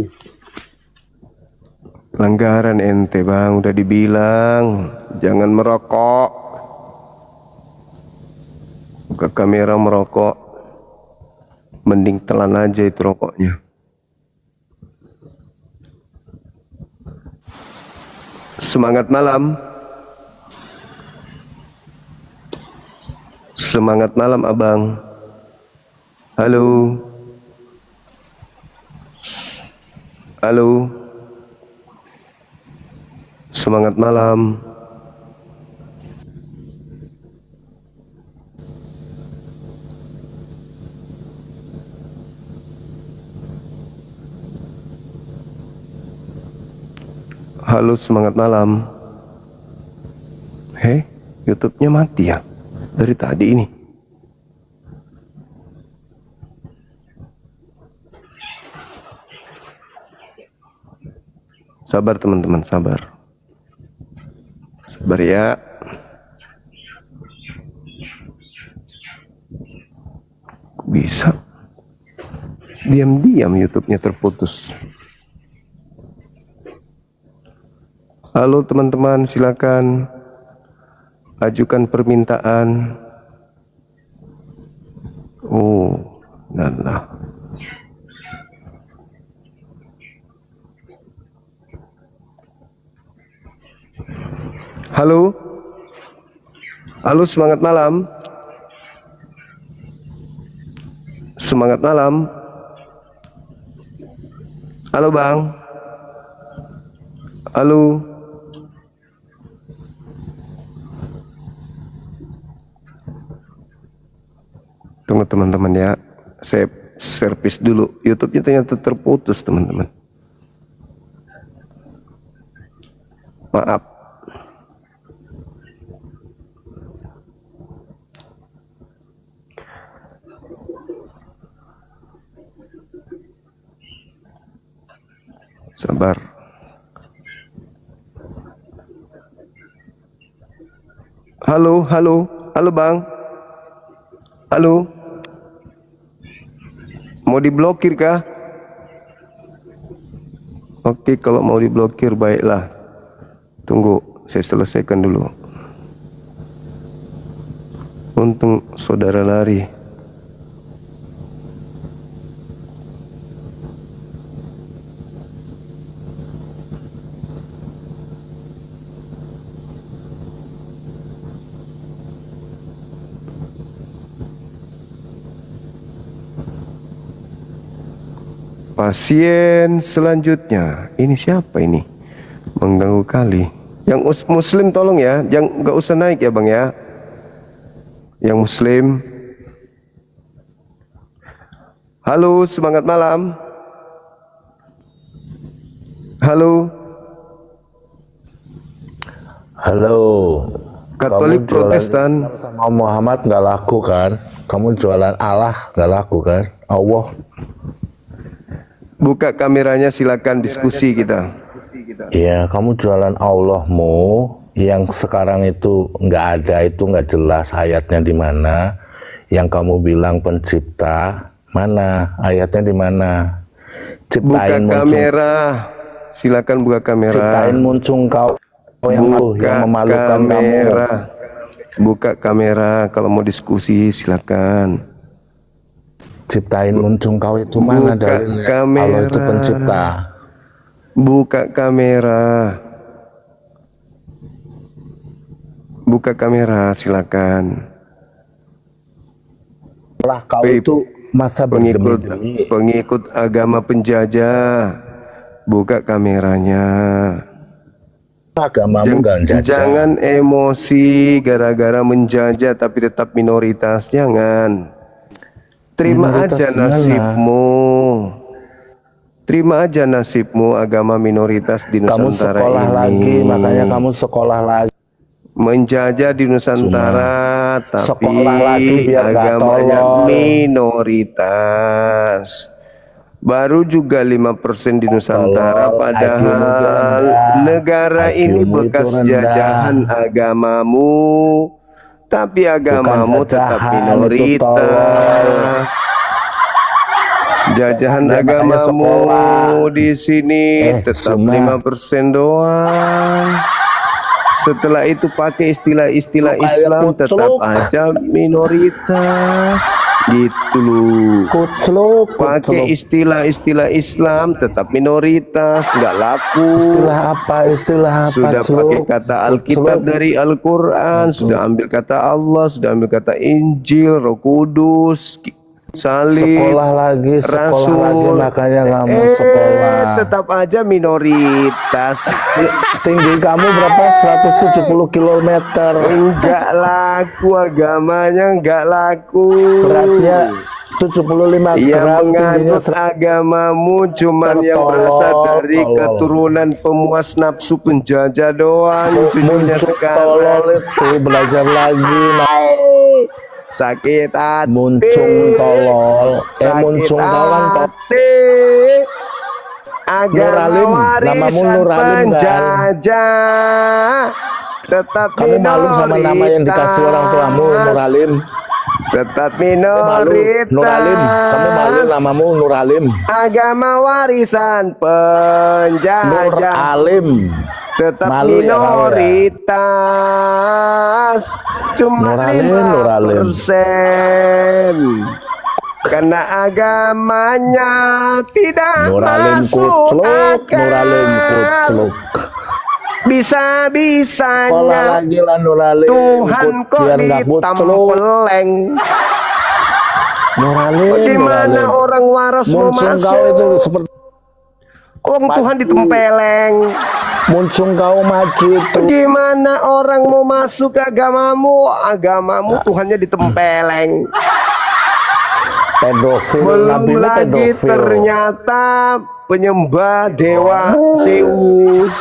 Speaker 1: Pelanggaran ente bang, udah dibilang jangan merokok. Buka kamera merokok, mending telan aja itu rokoknya. Semangat malam. Semangat malam abang. Halo. Halo. Semangat malam. Halo, semangat malam. YouTube-nya mati ya dari tadi ini. Sabar teman-teman, sabar. Sabar ya. Diam-diam YouTube-nya terputus. Halo teman-teman, silakan ajukan permintaan. Oh, nah. Halo. Halo, semangat malam. Semangat malam. Halo, Bang. Halo. Tunggu teman-teman ya. Saya servis dulu. YouTube-nya ternyata terputus, teman-teman. Maaf. Sabar. Halo, Bang. Halo. Mau diblokir kah? Oke, kalau mau diblokir baiklah. Tunggu, saya selesaikan dulu. Untung saudara lari. Pasien selanjutnya, ini siapa ini? Mengganggu kali. Yang muslim tolong ya, jangan nggak usah naik ya bang ya. Yang muslim. Halo, semangat malam. Halo.
Speaker 10: Halo.
Speaker 1: Katolik Protestan.
Speaker 10: Sama Muhammad nggak laku kan? Kamu jualan Allah nggak laku kan? Allah.
Speaker 1: Buka kameranya, silakan diskusi kita.
Speaker 10: Iya, kamu jualan Allahmu yang sekarang itu nggak ada, itu nggak jelas ayatnya di mana. Yang kamu bilang pencipta, mana ayatnya di mana? Ciptain
Speaker 1: buka kamera, silakan buka kamera.
Speaker 10: Ciptain muncung kau yang memalukan
Speaker 1: kamera.
Speaker 10: kamu.
Speaker 1: Buka kamera kalau mau diskusi, silakan.
Speaker 10: Ciptain muncung kau itu mana dari Allah itu pencipta.
Speaker 1: Buka kamera. Buka kamera, silakan.
Speaker 10: Lah kau itu masa
Speaker 1: pengikut agama penjajah. Buka kameranya.
Speaker 10: Agamamu nggak jajah.
Speaker 1: Jangan emosi gara-gara menjajah tapi tetap minoritas, jangan. Terima aja nasibmu. Terima aja nasibmu, agama minoritas di Nusantara.
Speaker 10: Kamu sekolah
Speaker 1: ini.
Speaker 10: lagi, makanya kamu sekolah lagi.
Speaker 1: Menjajah di Nusantara, tapi
Speaker 10: sekolah lagi biar
Speaker 1: agamanya minoritas. Baru juga 5% di Nusantara, padahal negara ini bekas jajahan agamamu. Tapi agamamu tetap minoritas. Jajahan agamamu di sini tetap 5% doang. Setelah itu pakai istilah-istilah Islam tetap aja minoritas. Gitu loh. Pakai istilah-istilah Islam tetap minoritas, nggak laku.
Speaker 10: Istilah apa?
Speaker 1: Sudah pakai kata Alkitab dari Al-Quran, sudah ambil kata Allah, sudah ambil kata Injil, Roh Kudus, Salib, Rasul,
Speaker 10: makanya kamu sekolah.
Speaker 1: Tetap aja minoritas.
Speaker 10: Tinggi kamu berapa? 170 km.
Speaker 1: Enggak laku agamanya, enggak laku.
Speaker 10: Beratnya 75
Speaker 1: yang
Speaker 10: gram.
Speaker 1: menganut agamamu cuman yang berasal dari keturunan pemuas nafsu penjajah doang. Cucunya sekarang
Speaker 10: itu belajar lagi.
Speaker 1: Sakit hati,
Speaker 10: muncung tolol,
Speaker 1: muncung hati. Agama warisan penjajah, tetap
Speaker 10: kamu malu sama nama yang dikasih orang tuamu, Nuralim.
Speaker 1: tetap
Speaker 10: Malu, Nuralim. Kamu malu
Speaker 1: minoritas.
Speaker 10: namamu Nuralim.
Speaker 1: Agama warisan penjajah,
Speaker 10: Nuralim.
Speaker 1: tetap
Speaker 10: Malu ya kamu ya.
Speaker 1: minoritas. Cuma
Speaker 10: Nuralim.
Speaker 1: 5%. Karena agamanya tidak
Speaker 10: Nuralim
Speaker 1: masuk
Speaker 10: kucluk, Nuralim
Speaker 1: akal.
Speaker 10: kucluk.
Speaker 1: Bisa-bisanya
Speaker 10: Sekolah lagi lah Nuralim.
Speaker 1: Tuhan kok
Speaker 10: biar nggak kucluk.
Speaker 1: ditempeleng.
Speaker 10: Nuralim,
Speaker 1: Bagaimana
Speaker 10: Nuralim.
Speaker 1: orang waras mau
Speaker 10: Muncung
Speaker 1: masuk?
Speaker 10: kau itu seperti
Speaker 1: Tuhan ditempeleng.
Speaker 10: muncung kau maju itu.
Speaker 1: Bagaimana orang mau masuk ke agamamu? Agamamu Tuhannya ditempeleng.
Speaker 10: Pedofil,
Speaker 1: Belum
Speaker 10: nabinya
Speaker 1: lagi
Speaker 10: pedofil.
Speaker 1: ternyata penyembah dewa Zeus,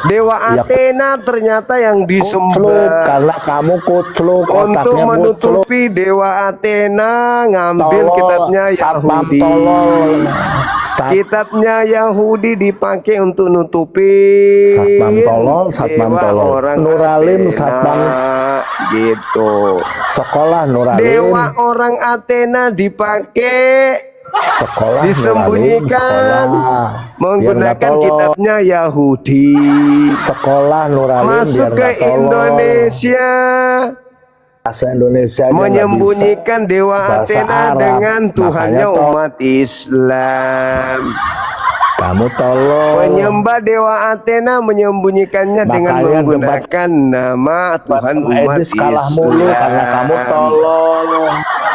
Speaker 1: dewa
Speaker 10: Ya,
Speaker 1: Athena ternyata yang
Speaker 10: Kucluk,
Speaker 1: disembah.
Speaker 10: karena kamu kucluk,
Speaker 1: Untuk
Speaker 10: otaknya kucluk.
Speaker 1: menutupi dewa Athena, ngambil
Speaker 10: Tolol,
Speaker 1: kitabnya
Speaker 10: satpam
Speaker 1: Yahudi.
Speaker 10: tolol.
Speaker 1: Kitabnya Yahudi dipakai untuk nutupi
Speaker 10: Satpam tolol, satpam
Speaker 1: dewa
Speaker 10: tolol.
Speaker 1: orang
Speaker 10: Nuralim,
Speaker 1: Athena,
Speaker 10: satpam.
Speaker 1: gitu.
Speaker 10: Sekolah Nuralim.
Speaker 1: Dewa orang Athena dipakai,
Speaker 10: Sekolah
Speaker 1: disembunyikan
Speaker 10: Nuralim, sekolah. Biar
Speaker 1: menggunakan
Speaker 10: nggak tolol.
Speaker 1: kitabnya Yahudi.
Speaker 10: Sekolah Nuralim
Speaker 1: Masuk
Speaker 10: biar
Speaker 1: ke
Speaker 10: nggak tolol.
Speaker 1: Indonesia,
Speaker 10: Bahasa Indonesia aja nggak
Speaker 1: menyembunyikan dewa
Speaker 10: Bahasa
Speaker 1: Athena
Speaker 10: Arab.
Speaker 1: dengan Tuhannya
Speaker 10: Makanya
Speaker 1: umat Islam.
Speaker 10: Kamu tolol.
Speaker 1: Penyembah dewa Athena menyembunyikannya dengan
Speaker 10: Makanya
Speaker 1: menggunakan nama Tuhan
Speaker 10: sama
Speaker 1: umat
Speaker 10: Edis kalah mulu karena kamu
Speaker 1: Islam.
Speaker 10: tolol.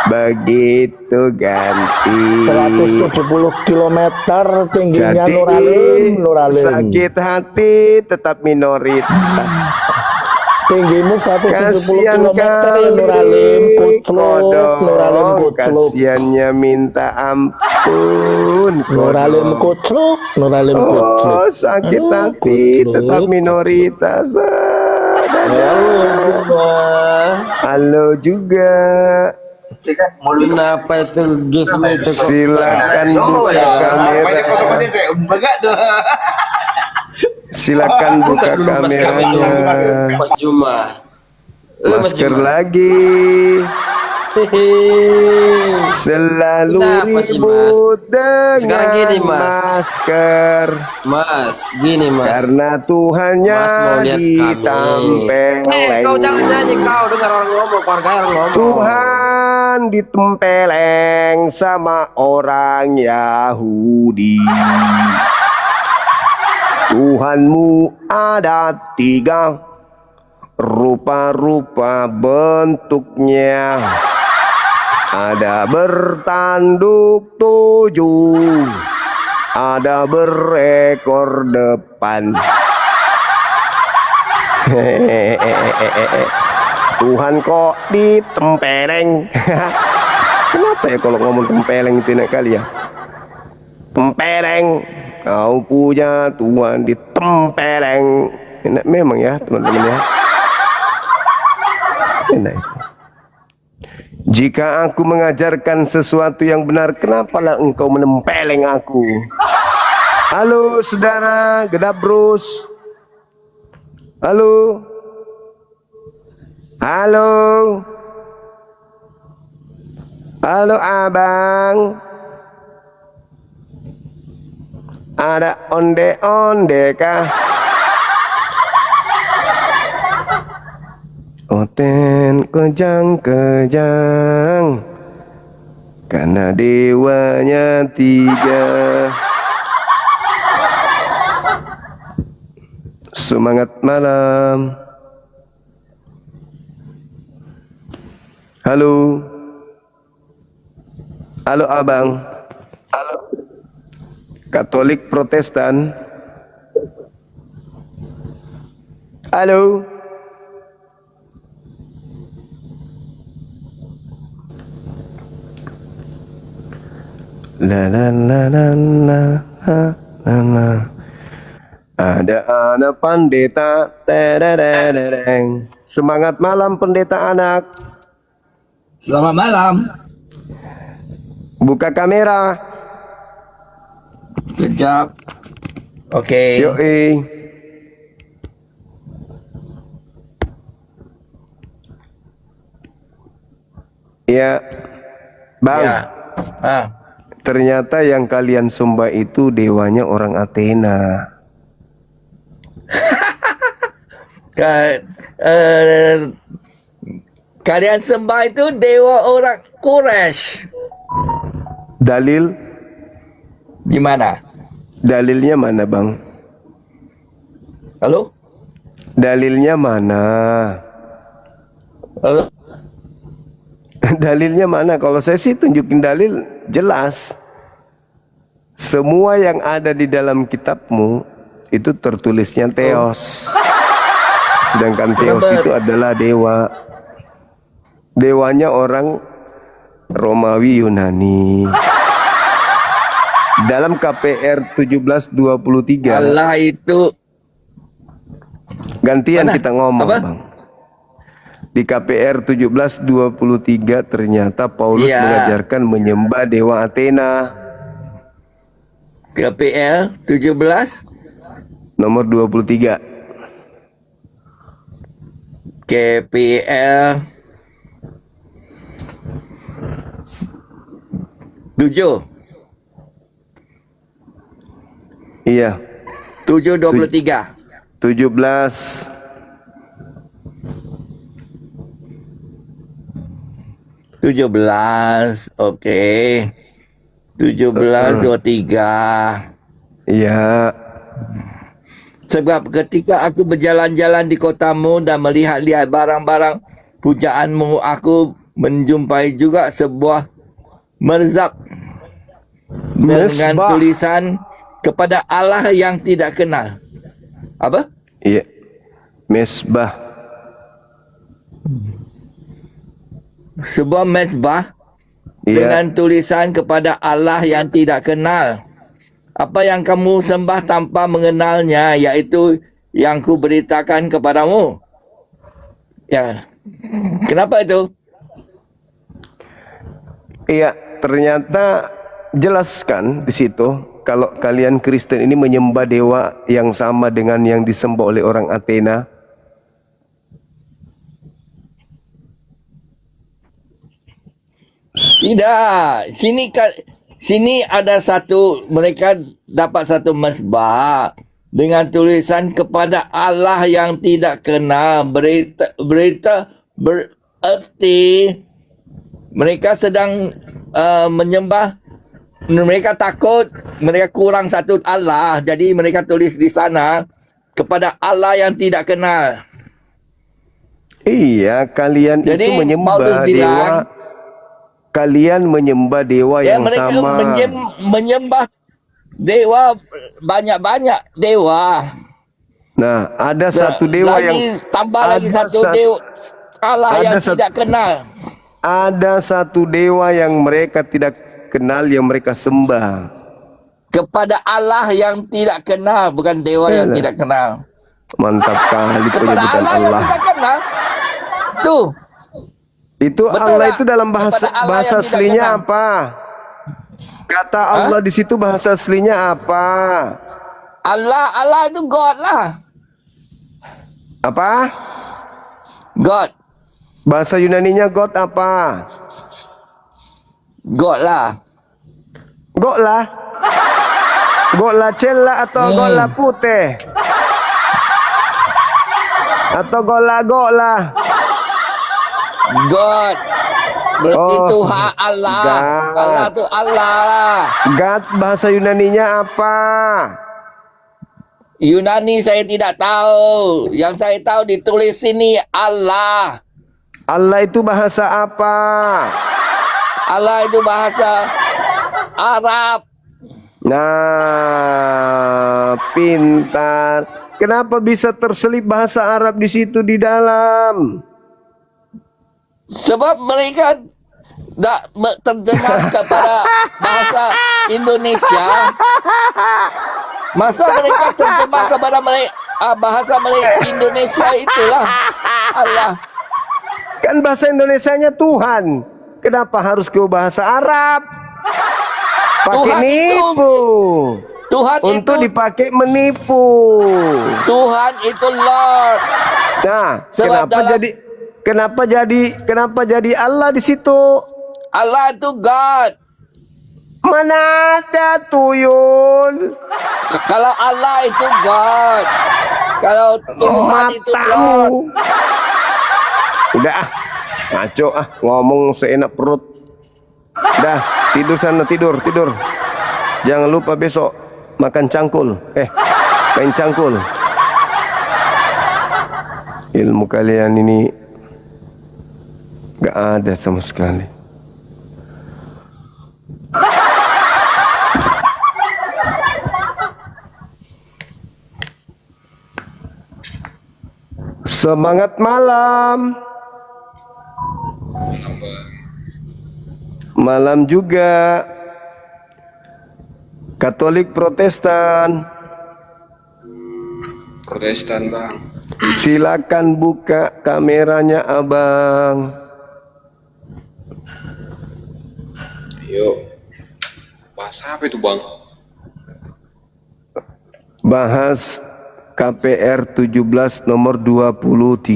Speaker 1: Begitu ganti.
Speaker 10: 170 km tingginya
Speaker 1: Jadi
Speaker 10: Nuralim.
Speaker 1: sakit hati tetap minoritas.
Speaker 10: Tinggimu 170
Speaker 1: Kasian
Speaker 10: km
Speaker 1: kali
Speaker 10: Nuralim kucluk, Nuralim
Speaker 1: kodong,
Speaker 10: kucluk.
Speaker 1: kasiannya minta ampun.
Speaker 10: Nuralim
Speaker 1: kodong.
Speaker 10: kucluk, Nuralim
Speaker 1: Oh,
Speaker 10: kucluk.
Speaker 1: sakit
Speaker 10: Aduh,
Speaker 1: hati
Speaker 10: kucluk.
Speaker 1: tetap minoritas. Halo juga.
Speaker 2: Kenapa itu gift-nya itu kok?
Speaker 1: Silakan buka kamera. Silakan buka kameranya.
Speaker 2: Pas Juma.
Speaker 1: Masker lagi. Selalu
Speaker 2: Kenapa sih,
Speaker 1: ribut dengan
Speaker 2: Sekarang gini, Mas.
Speaker 1: masker.
Speaker 2: Mas, gini Mas.
Speaker 1: Karena Tuhannya
Speaker 2: Mas mau lihat kami.
Speaker 1: ditempeleng.
Speaker 2: Kau jangan nyanyi, kau dengar orang ngomong, keluarga orang ngomong.
Speaker 1: Tuhan ditempeleng sama orang Yahudi. Tuhanmu ada 3, rupa-rupa bentuknya. Ada bertanduk 7, ada berekor depan. Tuhan kok ditempeleng. Kenapa ya kalau ngomong tempeleng itu enak kali ya? Tempeleng, kau punya Tuhan ditempeleng. Enak memang ya teman-teman ya. Enak. Jika aku mengajarkan sesuatu yang benar, kenapalah engkau menempeleng aku? Halo saudara, Gedap Bros. Halo. Halo. Halo abang. Ada onde-onde kah? Oten kejang-kejang, karena dewanya 3. Semangat malam. Halo. Halo abang. Halo. Katolik Protestan. Halo. La la la la la la la. Ada anak pendeta. Terereng. Semangat malam pendeta anak.
Speaker 2: Selamat malam.
Speaker 1: Buka kamera.
Speaker 2: Kejap. Oke.
Speaker 1: Yoi. Ya, Bang.
Speaker 11: Ya. Ah.
Speaker 1: Ternyata yang kalian sembah itu dewanya orang Athena.
Speaker 11: Kalian sembah itu dewa orang Quraisy.
Speaker 1: Dalil?
Speaker 11: Gimana?
Speaker 1: Dalilnya mana, Bang?
Speaker 11: Halo?
Speaker 1: Dalilnya mana?
Speaker 11: Halo?
Speaker 1: Dalilnya mana? Kalau saya sih tunjukin dalil jelas. Semua yang ada di dalam kitabmu itu tertulisnya Theos. Sedangkan Theos itu adalah dewa. Dewanya orang Romawi Yunani. Dalam KPR 1723.
Speaker 11: Allah itu
Speaker 1: Gantian
Speaker 11: Mana?
Speaker 1: kita ngomong,
Speaker 11: Apa?
Speaker 1: Bang. Di KPR 1723 ternyata Paulus
Speaker 11: Iya.
Speaker 1: mengajarkan menyembah dewa Athena.
Speaker 11: KPL 17
Speaker 1: Nomor 23.
Speaker 11: KPL 7
Speaker 1: Iya,
Speaker 11: 7:23
Speaker 1: 17.
Speaker 11: 17, oke. 17:23.
Speaker 1: Iya.
Speaker 11: Sebab ketika aku berjalan-jalan di kotamu dan melihat-lihat barang-barang pujaanmu, aku menjumpai juga sebuah merzab dengan
Speaker 1: Mesbah.
Speaker 11: tulisan kepada Allah yang tidak kenal. Apa?
Speaker 1: Iya. Mesbah.
Speaker 11: Sebuah mezbah
Speaker 1: Iya.
Speaker 11: dengan tulisan kepada Allah yang tidak kenal. Apa yang kamu sembah tanpa mengenalnya, yaitu yang ku beritakan kepadamu. Ya. Kenapa itu?
Speaker 1: Iya, ternyata jelaskan di situ kalau kalian Kristen ini menyembah dewa yang sama dengan yang disembah oleh orang Athena.
Speaker 11: Tidak. Sini ada satu, mereka dapat satu mezbah dengan tulisan kepada Allah yang tidak kenal. Berita berarti mereka sedang menyembah, mereka takut mereka kurang satu Allah, jadi mereka tulis di sana kepada Allah yang tidak kenal.
Speaker 1: Iya, kalian
Speaker 11: Jadi,
Speaker 1: itu menyembah
Speaker 11: Paulus
Speaker 1: dewa.
Speaker 11: bilang,
Speaker 1: Kalian menyembah dewa
Speaker 11: ya
Speaker 1: yang
Speaker 11: mereka
Speaker 1: sama.
Speaker 11: menyembah dewa, banyak-banyak dewa.
Speaker 1: Nah, ada satu dewa
Speaker 11: lagi,
Speaker 1: yang
Speaker 11: tambah lagi
Speaker 1: ada
Speaker 11: satu dewa Allah
Speaker 1: ada
Speaker 11: yang
Speaker 1: satu-
Speaker 11: tidak kenal.
Speaker 1: Ada satu dewa yang mereka tidak kenal yang mereka sembah.
Speaker 11: Kepada Allah yang tidak kenal, bukan dewa yang
Speaker 1: Yalah.
Speaker 11: tidak kenal.
Speaker 1: Mantap kali
Speaker 11: Kepada
Speaker 1: penyebutan
Speaker 11: Allah yang
Speaker 1: Allah.
Speaker 11: tidak kenal. Tuh,
Speaker 1: Itu
Speaker 11: Betul
Speaker 1: Allah
Speaker 11: tak?
Speaker 1: itu dalam bahasa
Speaker 11: Kepada Allah
Speaker 1: bahasa
Speaker 11: yang tidak
Speaker 1: aslinya
Speaker 11: kenal.
Speaker 1: apa? Kata Allah di situ bahasa aslinya apa?
Speaker 11: Allah itu God lah.
Speaker 1: Apa?
Speaker 11: God,
Speaker 1: Bahasa Yunaninya God apa?
Speaker 11: God lah.
Speaker 1: God lah. God lah cella atau God lah putih? Atau God lah?
Speaker 11: God. Berarti
Speaker 1: Oh,
Speaker 11: Tuhan Allah.
Speaker 1: God.
Speaker 11: Allah tu Allah lah.
Speaker 1: God bahasa Yunaninya apa?
Speaker 11: Yunani saya tidak tahu. Yang saya tahu ditulis sini Allah.
Speaker 1: Allah itu bahasa apa?
Speaker 11: Allah itu bahasa Arab.
Speaker 1: Nah, pintar. Kenapa bisa terselip bahasa Arab di situ di dalam?
Speaker 11: Sebab mereka tak terjemah kepada bahasa Indonesia. Masa mereka terjemah kepada bahasa Indonesia itulah Allah.
Speaker 1: Kan bahasa Indonesianya Tuhan. Kenapa harus ke bahasa Arab? Pakai
Speaker 11: Tuhan
Speaker 1: nipu.
Speaker 11: Tuhan
Speaker 1: Untuk
Speaker 11: itu
Speaker 1: dipakai menipu.
Speaker 11: Tuhan itu Lord.
Speaker 1: Nah,
Speaker 11: Sebab
Speaker 1: kenapa
Speaker 11: dalam-
Speaker 1: jadi Kenapa jadi Allah di situ?
Speaker 11: Allah itu God.
Speaker 1: Mana ada tuyul?
Speaker 11: Kalau Allah itu God. Kalau Tuhan itu God.
Speaker 1: Matamu. Udah ngaco ngomong seenak perut. Dah, tidur sana, tidur. Jangan lupa besok makan cangkul. Main cangkul. Ilmu kalian ini gak ada sama sekali. Semangat malam. Malam juga. Katolik Protestan.
Speaker 12: Protestan, Bang.
Speaker 1: Silakan buka kameranya abang.
Speaker 12: Yuk. Bahas apa itu, Bang?
Speaker 1: Bahas KPR 17 nomor 23.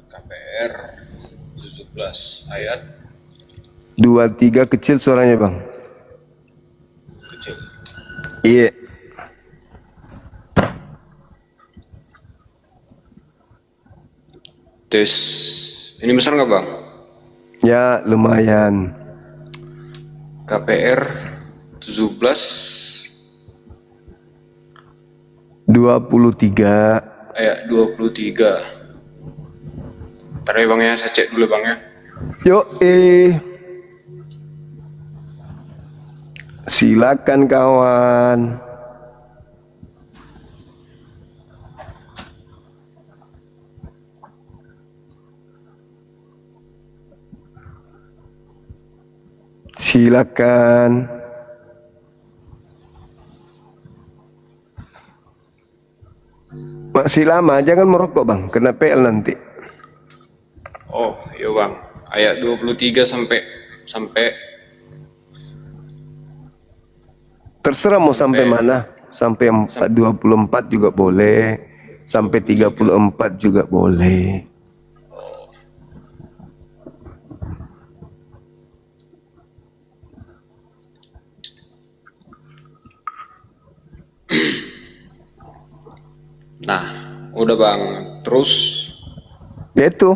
Speaker 12: KPR 17 ayat
Speaker 1: 23 kecil suaranya, Bang.
Speaker 12: kecil.
Speaker 1: Iya.
Speaker 12: Tes. Ini besar nggak, Bang?
Speaker 1: Ya, lumayan.
Speaker 12: KPR 17
Speaker 1: 23
Speaker 12: ayat 23. Ntar ya, Bang ya, saya cek dulu, Bang ya.
Speaker 1: Yuk, silakan kawan. Silakan. Masih lama, jangan merokok, Bang. Kena PL nanti.
Speaker 12: Oh, iya, Bang. Ayat 23 sampai
Speaker 1: Terserah mau sampai mana. Sampai 24 juga boleh. Sampai 34 juga boleh.
Speaker 12: Nah, udah, Bang. Terus
Speaker 1: Itu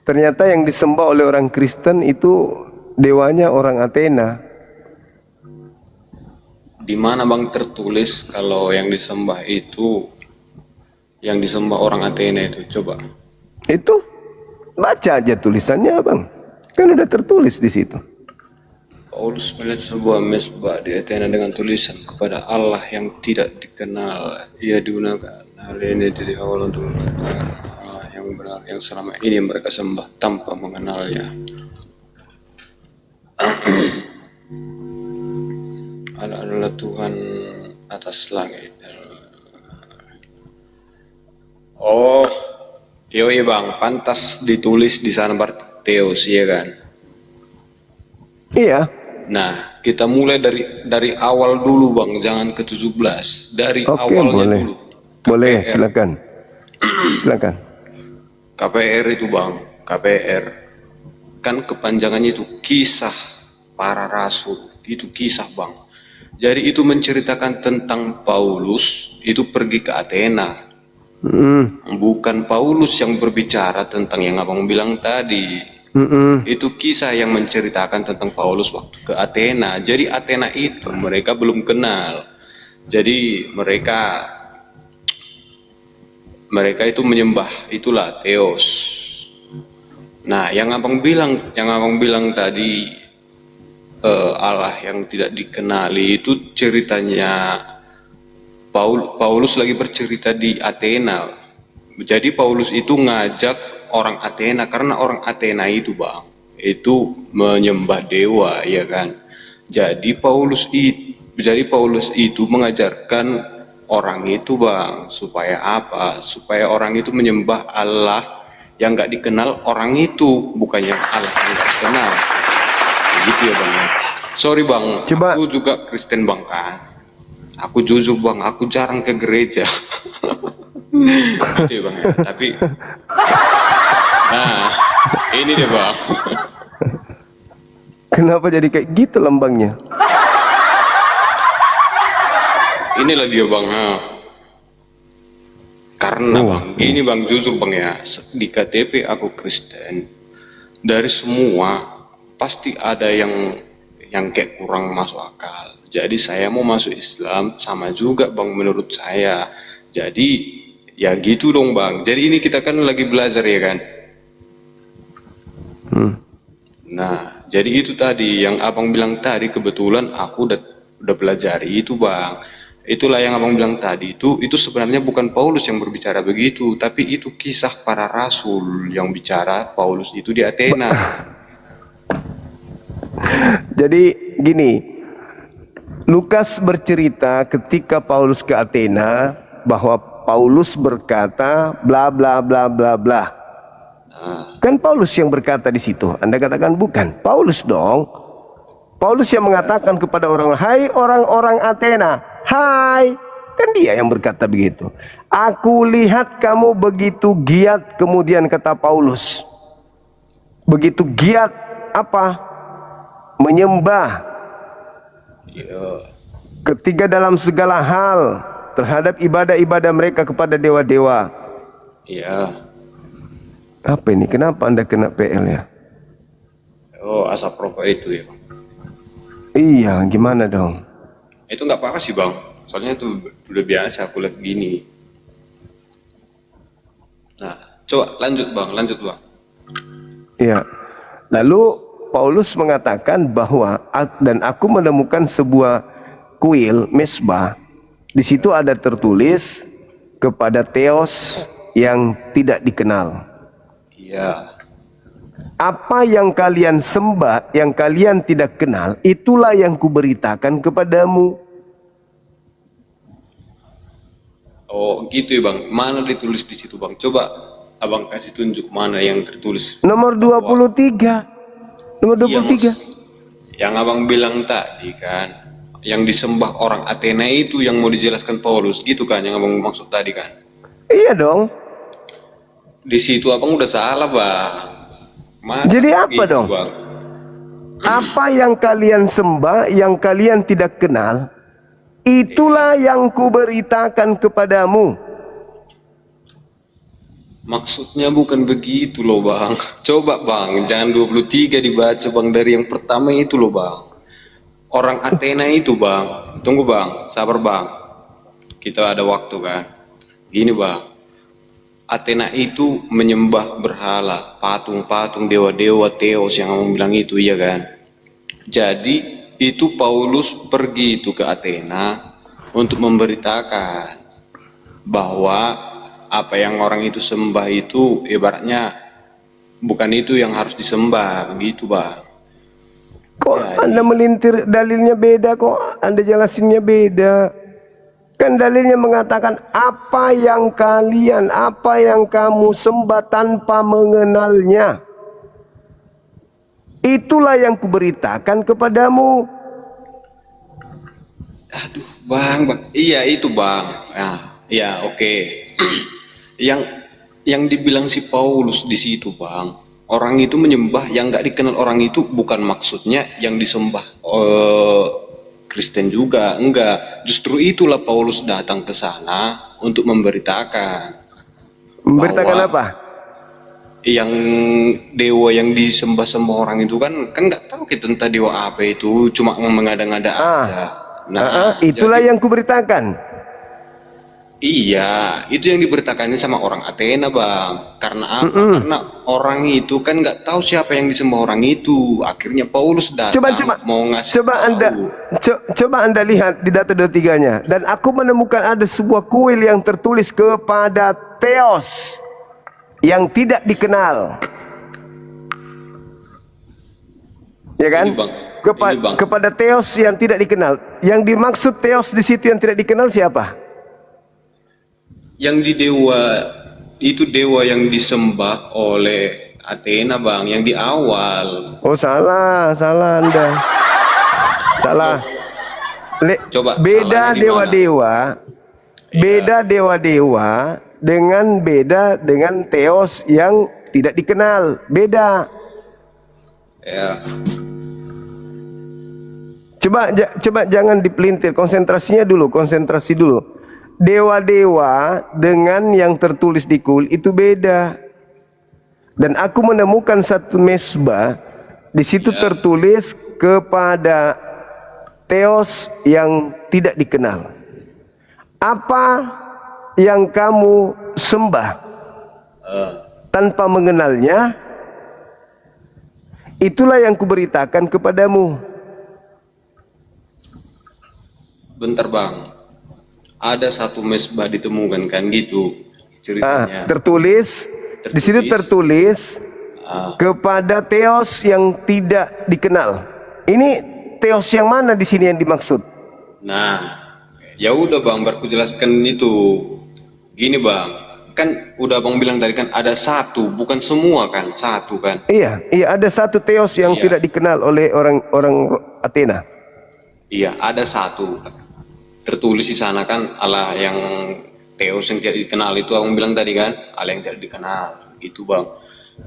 Speaker 1: ternyata yang disembah oleh orang Kristen itu dewanya orang Athena.
Speaker 12: di mana, Bang, tertulis kalau yang disembah orang Athena itu? Coba.
Speaker 1: Itu baca aja tulisannya, Bang. Kan udah tertulis di situ.
Speaker 12: Paulus melihat sebuah mesbah di Athena dengan tulisan kepada Allah yang tidak dikenal. Ia digunakan hal ini dari awal untuk mengatakan Allah yang benar yang selama ini mereka sembah tanpa mengenalnya. Allah adalah Tuhan atas langit. Oh, iya, Bang, pantas ditulis di sana berarti Theos, iya kan?
Speaker 1: Iya.
Speaker 12: Nah, kita mulai dari awal dulu, Bang, jangan ke 17. Dari
Speaker 1: Oke,
Speaker 12: awalnya
Speaker 1: boleh.
Speaker 12: dulu.
Speaker 1: Boleh, silakan. Silakan.
Speaker 12: KPR itu, Bang, KPR kan kepanjangannya itu kisah para rasul. Itu kisah, Bang. Jadi itu menceritakan tentang Paulus itu pergi ke Athena. Bukan Paulus yang berbicara tentang yang Abang bilang tadi. Itu kisah yang menceritakan tentang Paulus waktu ke Athena. Jadi Athena itu mereka belum kenal. Jadi mereka itu menyembah itulah Theos. Nah, yang abang bilang tadi Allah yang tidak dikenali itu ceritanya Paulus lagi bercerita di Athena. Jadi Paulus itu ngajak orang Athena karena orang Athena itu, Bang, itu menyembah dewa, ya kan. Jadi Paulus itu mengajarkan orang itu, Bang, supaya apa? Supaya orang itu menyembah Allah yang nggak dikenal orang itu, bukan yang Allah yang dikenal. Gitu ya, Bang. Sorry, Bang, aku juga Kristen, Bang, kan. Aku jujur, Bang, aku jarang ke gereja. Gitu ya bang ya. Tapi nah ini deh bang.
Speaker 1: Kenapa jadi kayak gitu lambangnya?
Speaker 12: Inilah dia bang. Karena bang, gini bang, jujur bang ya, di KTP aku Kristen, dari semua pasti ada yang kayak kurang masuk akal. Jadi saya mau masuk Islam sama juga bang menurut saya. Jadi ya gitu dong bang. Jadi ini kita kan lagi belajar ya kan. Nah, jadi itu tadi yang abang bilang tadi, kebetulan aku udah pelajari itu bang. Itulah yang abang bilang tadi, itu sebenarnya bukan Paulus yang berbicara begitu, tapi itu kisah para rasul yang bicara Paulus itu di Athena.
Speaker 1: Jadi gini, Lukas bercerita ketika Paulus ke Athena bahwa Paulus berkata bla bla bla bla bla. Kan Paulus yang berkata di situ. Anda katakan bukan, Paulus dong. Paulus yang mengatakan kepada orang, hai orang-orang Athena, hai, kan dia yang berkata begitu. Aku lihat kamu begitu giat, kemudian kata Paulus, begitu giat apa? Menyembah. Ketiga dalam segala hal terhadap ibadah-ibadah mereka kepada dewa-dewa.
Speaker 12: Iya.
Speaker 1: Apa ini? Kenapa Anda kena PL ya?
Speaker 12: Oh, asap rokok itu ya bang.
Speaker 1: Iya, gimana dong?
Speaker 12: Itu nggak apa-apa sih bang, soalnya itu udah biasa aku lihat gini. Nah, coba lanjut bang.
Speaker 1: Iya. Lalu Paulus mengatakan bahwa dan aku menemukan sebuah kuil mesbah. Di situ ada tertulis kepada Theos yang tidak dikenal.
Speaker 12: Iya.
Speaker 1: Apa yang kalian sembah, yang kalian tidak kenal, itulah yang kuberitakan kepadamu.
Speaker 12: Oh gitu ya bang, mana ditulis di situ bang? Coba abang kasih tunjuk mana yang tertulis.
Speaker 1: Nomor 23. Nomor 23.
Speaker 12: Yang abang bilang tadi kan, yang disembah orang Athena itu yang mau dijelaskan Paulus, gitu kan yang abang maksud tadi kan?
Speaker 1: Iya dong.
Speaker 12: Di situ abang udah salah bang. Masa
Speaker 1: jadi apa
Speaker 12: gitu,
Speaker 1: dong?
Speaker 12: Bang?
Speaker 1: Apa yang kalian sembah, yang kalian tidak kenal, itulah yang kuberitakan kepadamu.
Speaker 12: Maksudnya bukan begitu loh bang. Coba bang, jangan 23 dibaca bang, dari yang pertama itu loh bang. Orang Athena itu bang. Tunggu bang, sabar bang. Kita ada waktu kan. Gini bang, Athena itu menyembah berhala, patung-patung dewa-dewa Theos yang kamu bilang itu, iya kan? Jadi itu Paulus pergi itu ke Athena untuk memberitakan bahwa apa yang orang itu sembah itu ibaratnya bukan itu yang harus disembah, begitu bang.
Speaker 1: Kok jadi, Anda melintir dalilnya beda kok, Anda jelasinnya beda. Kan dalilnya mengatakan apa yang kamu sembah tanpa mengenalnya, itulah yang kuberitakan kepadamu.
Speaker 12: Aduh bang, iya itu bang. Nah, ya oke. Yang dibilang si Paulus di situ bang, orang itu menyembah yang nggak dikenal orang itu, bukan maksudnya yang disembah Kristen juga, enggak. Justru itulah Paulus datang ke sana untuk memberitakan.
Speaker 1: Memberitakan apa?
Speaker 12: Yang dewa yang disembah-sembah orang itu kan nggak tahu kita entah dewa apa itu, cuma mengada-ngada aja. Nah,
Speaker 1: itulah yang kuberitakan.
Speaker 12: Iya, itu yang diberitakannya sama orang Athena bang. Karena apa? Karena orang itu kan nggak tahu siapa yang disembah orang itu. Akhirnya Paulus datang mau ngasih
Speaker 1: coba anda lihat di data 23-nya. Dan aku menemukan ada sebuah kuil yang tertulis kepada Theos yang tidak dikenal. Ya kan?
Speaker 12: Ini, bang.
Speaker 1: Kepada Theos yang tidak dikenal. Yang dimaksud Theos di situ yang tidak dikenal siapa?
Speaker 12: Yang di dewa itu dewa yang disembah oleh Athena bang, yang di awal.
Speaker 1: Oh salah Anda. Salah.
Speaker 12: Coba
Speaker 1: beda dewa-dewa, beda dewa-dewa beda dengan teos yang tidak dikenal. Beda.
Speaker 12: Ya.
Speaker 1: Coba jangan dipelintir, konsentrasi dulu. Dewa-dewa dengan yang tertulis di kuil itu beda. Dan aku menemukan satu mesbah, di situ tertulis kepada teos yang tidak dikenal. Apa yang kamu sembah tanpa mengenalnya, itulah yang kuberitakan kepadamu.
Speaker 12: Bentar bang, ada satu mesbah ditemukan kan gitu ceritanya.
Speaker 1: Di situ tertulis kepada teos yang tidak dikenal. Ini teos yang mana di sini yang dimaksud?
Speaker 12: Nah, ya udah bang, baru ku jelaskan itu. Gini bang, kan udah bang bilang tadi kan ada satu, bukan semua kan, satu kan?
Speaker 1: Iya, ada satu teos yang tidak dikenal oleh orang Athena.
Speaker 12: Iya, ada satu. Tertulis di sana kan Allah yang teos yang tidak dikenal itu abang bilang tadi kan, Allah yang tidak dikenal, gitu bang.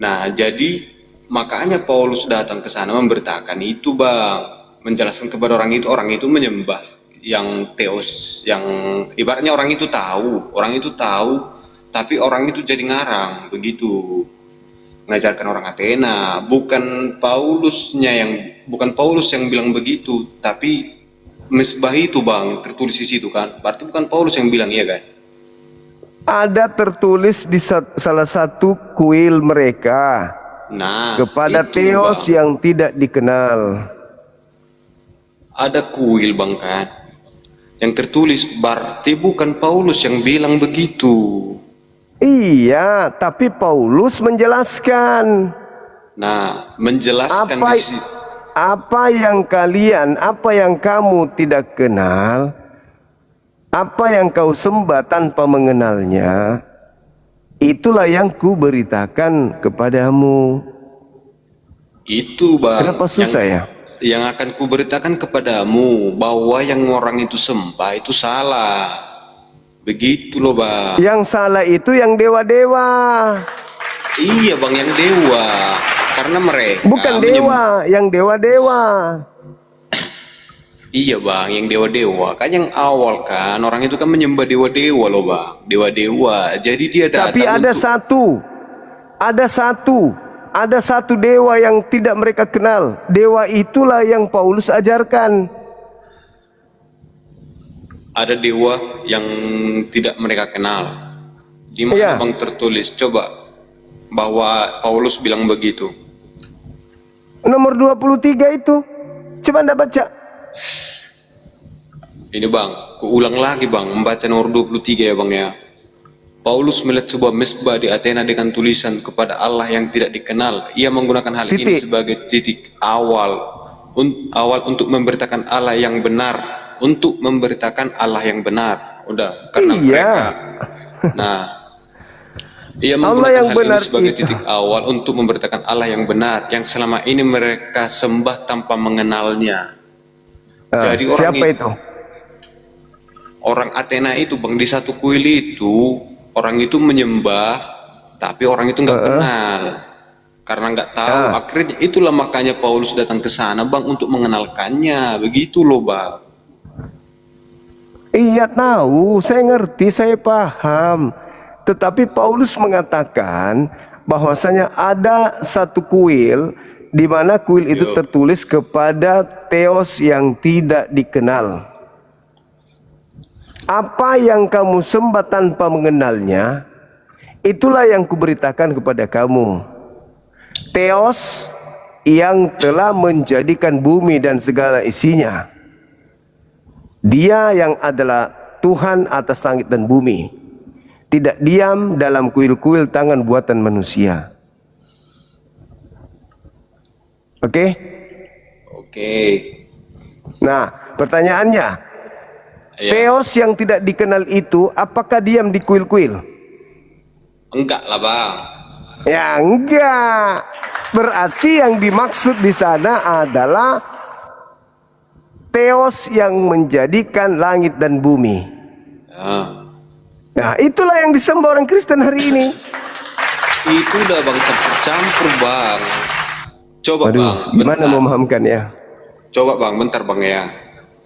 Speaker 12: Nah, jadi makanya Paulus datang ke sana memberitakan itu bang, menjelaskan kepada orang itu menyembah yang teos, yang ibaratnya orang itu tahu, tapi orang itu jadi ngarang, begitu. Mengajarkan orang Athena, bukan Paulus yang bilang begitu, tapi mesbah itu bang tertulis di situ kan, berarti bukan Paulus yang bilang, iya kan?
Speaker 1: Ada tertulis di salah satu kuil mereka.
Speaker 12: Nah,
Speaker 1: kepada
Speaker 12: itu,
Speaker 1: teos
Speaker 12: bang,
Speaker 1: yang tidak dikenal.
Speaker 12: ada kuil bang kan, yang tertulis, berarti bukan Paulus yang bilang begitu.
Speaker 1: Iya, tapi Paulus menjelaskan.
Speaker 12: Nah, menjelaskan
Speaker 1: apa yang kamu tidak kenal, apa yang kau sembah tanpa mengenalnya, itulah yang kuberitakan kepadamu.
Speaker 12: Itu bang.
Speaker 1: Kenapa susah ya?
Speaker 12: Yang akan kuberitakan kepadamu bahwa yang orang itu sembah itu salah. Begitu loh bang.
Speaker 1: Yang salah itu yang dewa-dewa.
Speaker 12: Iya bang, yang dewa. Karena mereka
Speaker 1: bukan dewa, yang dewa-dewa. Iya
Speaker 12: bang, yang dewa-dewa. Kan yang awal kan orang itu kan menyembah dewa-dewa loh bang. Dewa-dewa. Jadi dia datang.
Speaker 1: Tapi ada satu dewa yang tidak mereka kenal. Dewa itulah yang Paulus ajarkan.
Speaker 12: Ada dewa yang tidak mereka kenal. Di mana bang tertulis? Coba bahwa Paulus bilang begitu.
Speaker 1: Nomor 23 itu. Coba Anda baca.
Speaker 12: Ini bang, kuulang lagi bang, membaca nomor 23 ya bang ya. Paulus melihat sebuah mesbah di Athena dengan tulisan kepada Allah yang tidak dikenal. Ia menggunakan hal ini sebagai titik awal untuk memberitakan Allah yang benar. Untuk memberitakan Allah yang benar. Udah, karena mereka. Nah, ia menggunakan hal ini sebagai titik awal untuk memberitakan Allah yang benar, yang selama ini mereka sembah tanpa mengenalnya. Jadi orang itu? Orang Athena itu bang, di satu kuil itu orang itu menyembah, tapi orang itu nggak kenal, karena nggak tahu. Akhirnya itulah makanya Paulus datang ke sana bang untuk mengenalkannya, begitu loh bang.
Speaker 1: Iya tahu, saya ngerti, saya paham. Tetapi Paulus mengatakan bahwasanya ada satu kuil di mana kuil itu tertulis kepada teos yang tidak dikenal. Apa yang kamu sembah tanpa mengenalnya, itulah yang kuberitakan kepada kamu. Teos yang telah menjadikan bumi dan segala isinya. Dia yang adalah Tuhan atas langit dan bumi. Tidak diam dalam kuil-kuil tangan buatan manusia. Oke?
Speaker 12: Oke.
Speaker 1: Nah, pertanyaannya, teos yang tidak dikenal itu apakah diam di kuil-kuil?
Speaker 12: Enggak lah bang.
Speaker 1: Ya enggak. Berarti yang dimaksud di sana adalah teos yang menjadikan langit dan bumi. Nah, itulah yang disembah orang Kristen hari ini.
Speaker 12: Itu udah bang campur-campur bang. Coba
Speaker 1: Aduh,
Speaker 12: bang,
Speaker 1: gimana
Speaker 12: bentar.
Speaker 1: memahamkan ya?
Speaker 12: Coba bang, bentar bang ya.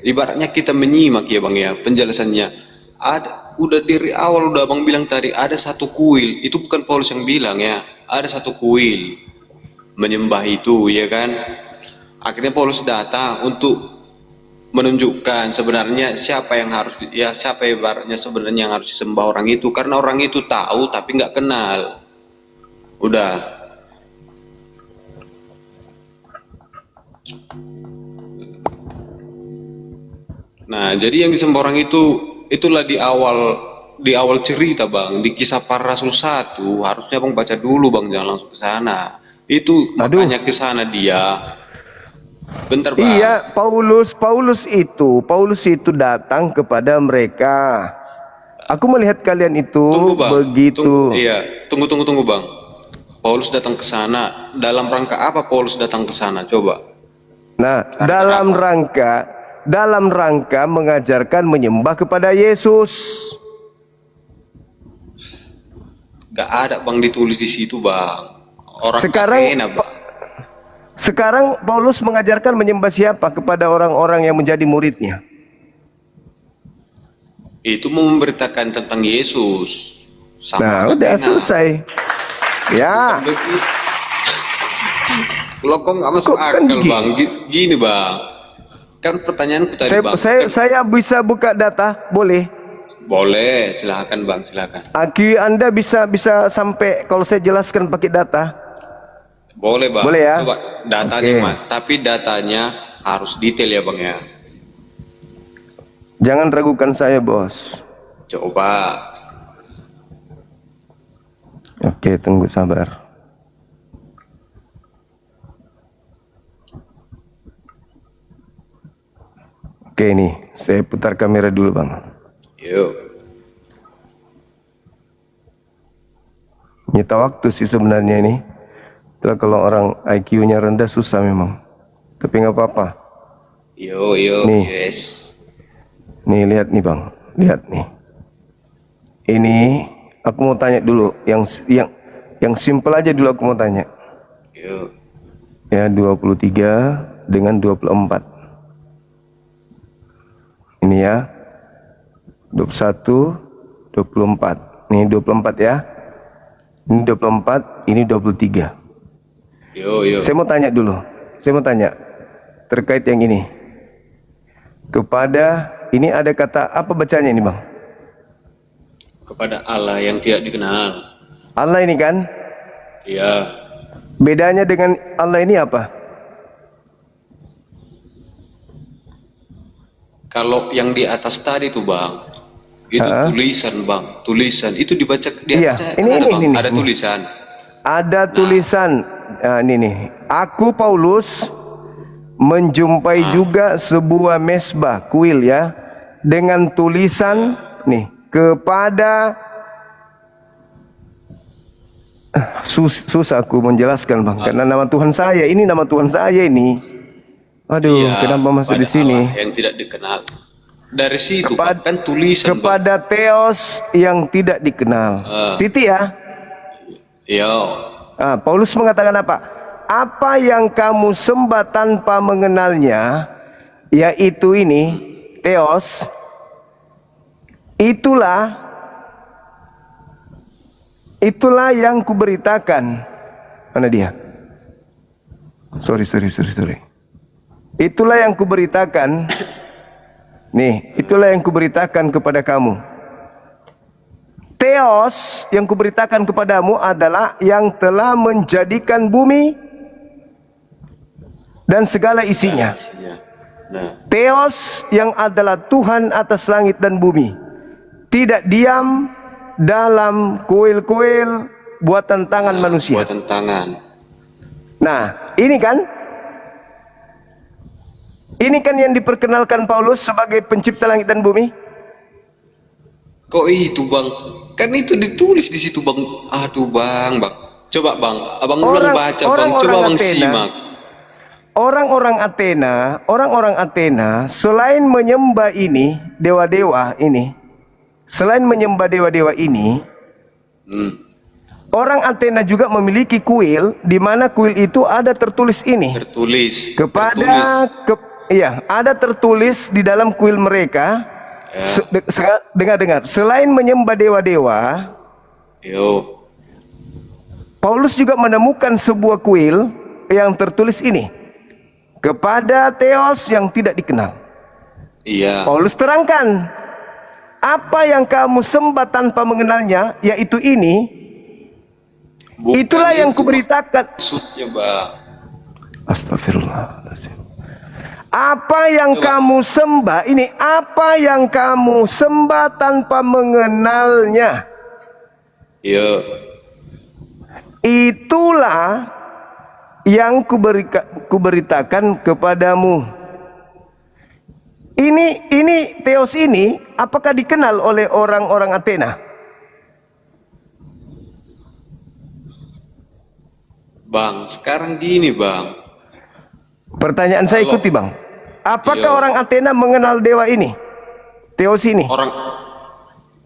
Speaker 12: Ibaratnya kita menyimak ya bang ya penjelasannya. Udah dari awal udah bang bilang tadi ada satu kuil. Itu bukan Paulus yang bilang ya. Ada satu kuil menyembah itu ya kan. Akhirnya Paulus datang untuk menunjukkan sebenarnya siapa ibaratnya sebenarnya yang harus disembah orang itu, karena orang itu tahu tapi nggak kenal. Udah. Nah, jadi yang disembah orang itulah di awal cerita bang, di kisah para rasul 1 harusnya bang baca dulu bang, jangan langsung ke sana. Itu makanya ke sana dia. Bentar bang.
Speaker 1: Iya, Paulus itu datang kepada mereka. Aku melihat kalian itu
Speaker 12: Tunggu bang.
Speaker 1: begitu.
Speaker 12: Tunggu bang. Paulus datang ke sana dalam rangka apa? Paulus datang ke sana coba.
Speaker 1: Nah, dalam rangka mengajarkan menyembah kepada Yesus.
Speaker 12: Gak ada bang ditulis di situ bang. Orang Athena, bang.
Speaker 1: Sekarang Paulus mengajarkan menyembah siapa kepada orang-orang yang menjadi muridnya?
Speaker 12: Itu memberitakan tentang Yesus.
Speaker 1: Nah, udah selesai. Ya.
Speaker 12: Lo kok nggak masuk akal bang? Gini bang. Kan pertanyaanku tadi bang.
Speaker 1: Saya bisa buka data, boleh?
Speaker 12: Boleh, silakan bang, silakan.
Speaker 1: Aki Anda bisa sampai kalau saya jelaskan pakai data?
Speaker 12: Boleh bang.
Speaker 1: Boleh ya?
Speaker 12: Coba datanya mah. Tapi datanya harus detail ya bang ya.
Speaker 1: Jangan ragukan saya bos.
Speaker 12: Coba.
Speaker 1: Oke, tunggu sabar. Oke nih, saya putar kamera dulu bang.
Speaker 12: Yuk.
Speaker 1: Nyita waktu sih sebenarnya ini. Itulah kalau orang IQ-nya rendah susah memang. Tapi nggak apa-apa.
Speaker 12: Yo,
Speaker 1: nih.
Speaker 12: yes.
Speaker 1: Nih lihat nih bang, lihat nih. Ini aku mau tanya dulu, yang simple aja dulu aku mau tanya.
Speaker 12: Yo.
Speaker 1: Ya 23 dengan 24. Ini ya. 21, 24. Nih 24 ya. Ini 24, ini 23.
Speaker 12: Yo.
Speaker 1: Saya mau tanya dulu. Saya mau tanya terkait yang ini. Kepada ini ada kata apa bacanya ini, Bang?
Speaker 12: Kepada Allah yang tidak dikenal.
Speaker 1: Allah ini kan?
Speaker 12: Iya.
Speaker 1: Bedanya dengan Allah ini apa?
Speaker 12: Kalau yang di atas tadi tuh, Bang. Itu tulisan, Bang. Tulisan itu dibaca di atasnya.
Speaker 1: Ini,
Speaker 12: ada tulisan.
Speaker 1: Ada tulisan. Nah, ini nih. Aku Paulus menjumpai juga sebuah mesbah kuil ya dengan tulisan nih kepada susah aku menjelaskan bang karena nama Tuhan saya ini aduh kenapa masuk di sini
Speaker 12: Allah yang tidak dikenal dari situ kan tulisan
Speaker 1: kepada bang. Theos yang tidak dikenal titik ya. Paulus mengatakan apa yang kamu sembah tanpa mengenalnya, yaitu ini, Theos, itulah yang kuberitakan. Mana dia? Sorry. Itulah yang kuberitakan. Nih, itulah yang kuberitakan kepada kamu. Theos yang kuberitakan kepadamu adalah yang telah menjadikan bumi dan segala isinya. Theos yang adalah Tuhan atas langit dan bumi. Tidak diam dalam kuil-kuil buatan tangan manusia.
Speaker 12: Buatan tangan.
Speaker 1: Nah, ini kan yang diperkenalkan Paulus sebagai pencipta langit dan bumi.
Speaker 12: Kok itu bang? Kan itu ditulis di situ bang. Aduh bang. Coba bang, abang ulang baca bang. Coba bang simak. Orang-orang Athena selain menyembah ini dewa-dewa ini,
Speaker 1: selain menyembah dewa-dewa ini, orang Athena juga memiliki kuil, di mana kuil itu ada tertulis ini.
Speaker 12: Tertulis.
Speaker 1: Ada tertulis di dalam kuil mereka.
Speaker 12: Ya.
Speaker 1: Dengar-dengar, selain menyembah dewa-dewa, Paulus juga menemukan sebuah kuil yang tertulis ini, kepada Theos yang tidak dikenal.
Speaker 12: Iya.
Speaker 1: Paulus terangkan, apa yang kamu sembah tanpa mengenalnya, yaitu ini, itulah yang kuberitakan.
Speaker 12: Maksudnya, Bang.
Speaker 1: Astagfirullahaladzim. Apa yang kamu sembah ini, apa yang kamu sembah tanpa mengenalnya, itulah yang kuberitakan kepadamu. Ini Theos ini, apakah dikenal oleh orang-orang Athena?
Speaker 12: Bang, sekarang gini, Bang.
Speaker 1: Pertanyaan saya ikuti, Bang. Apakah orang Athena mengenal dewa ini? Theos ini?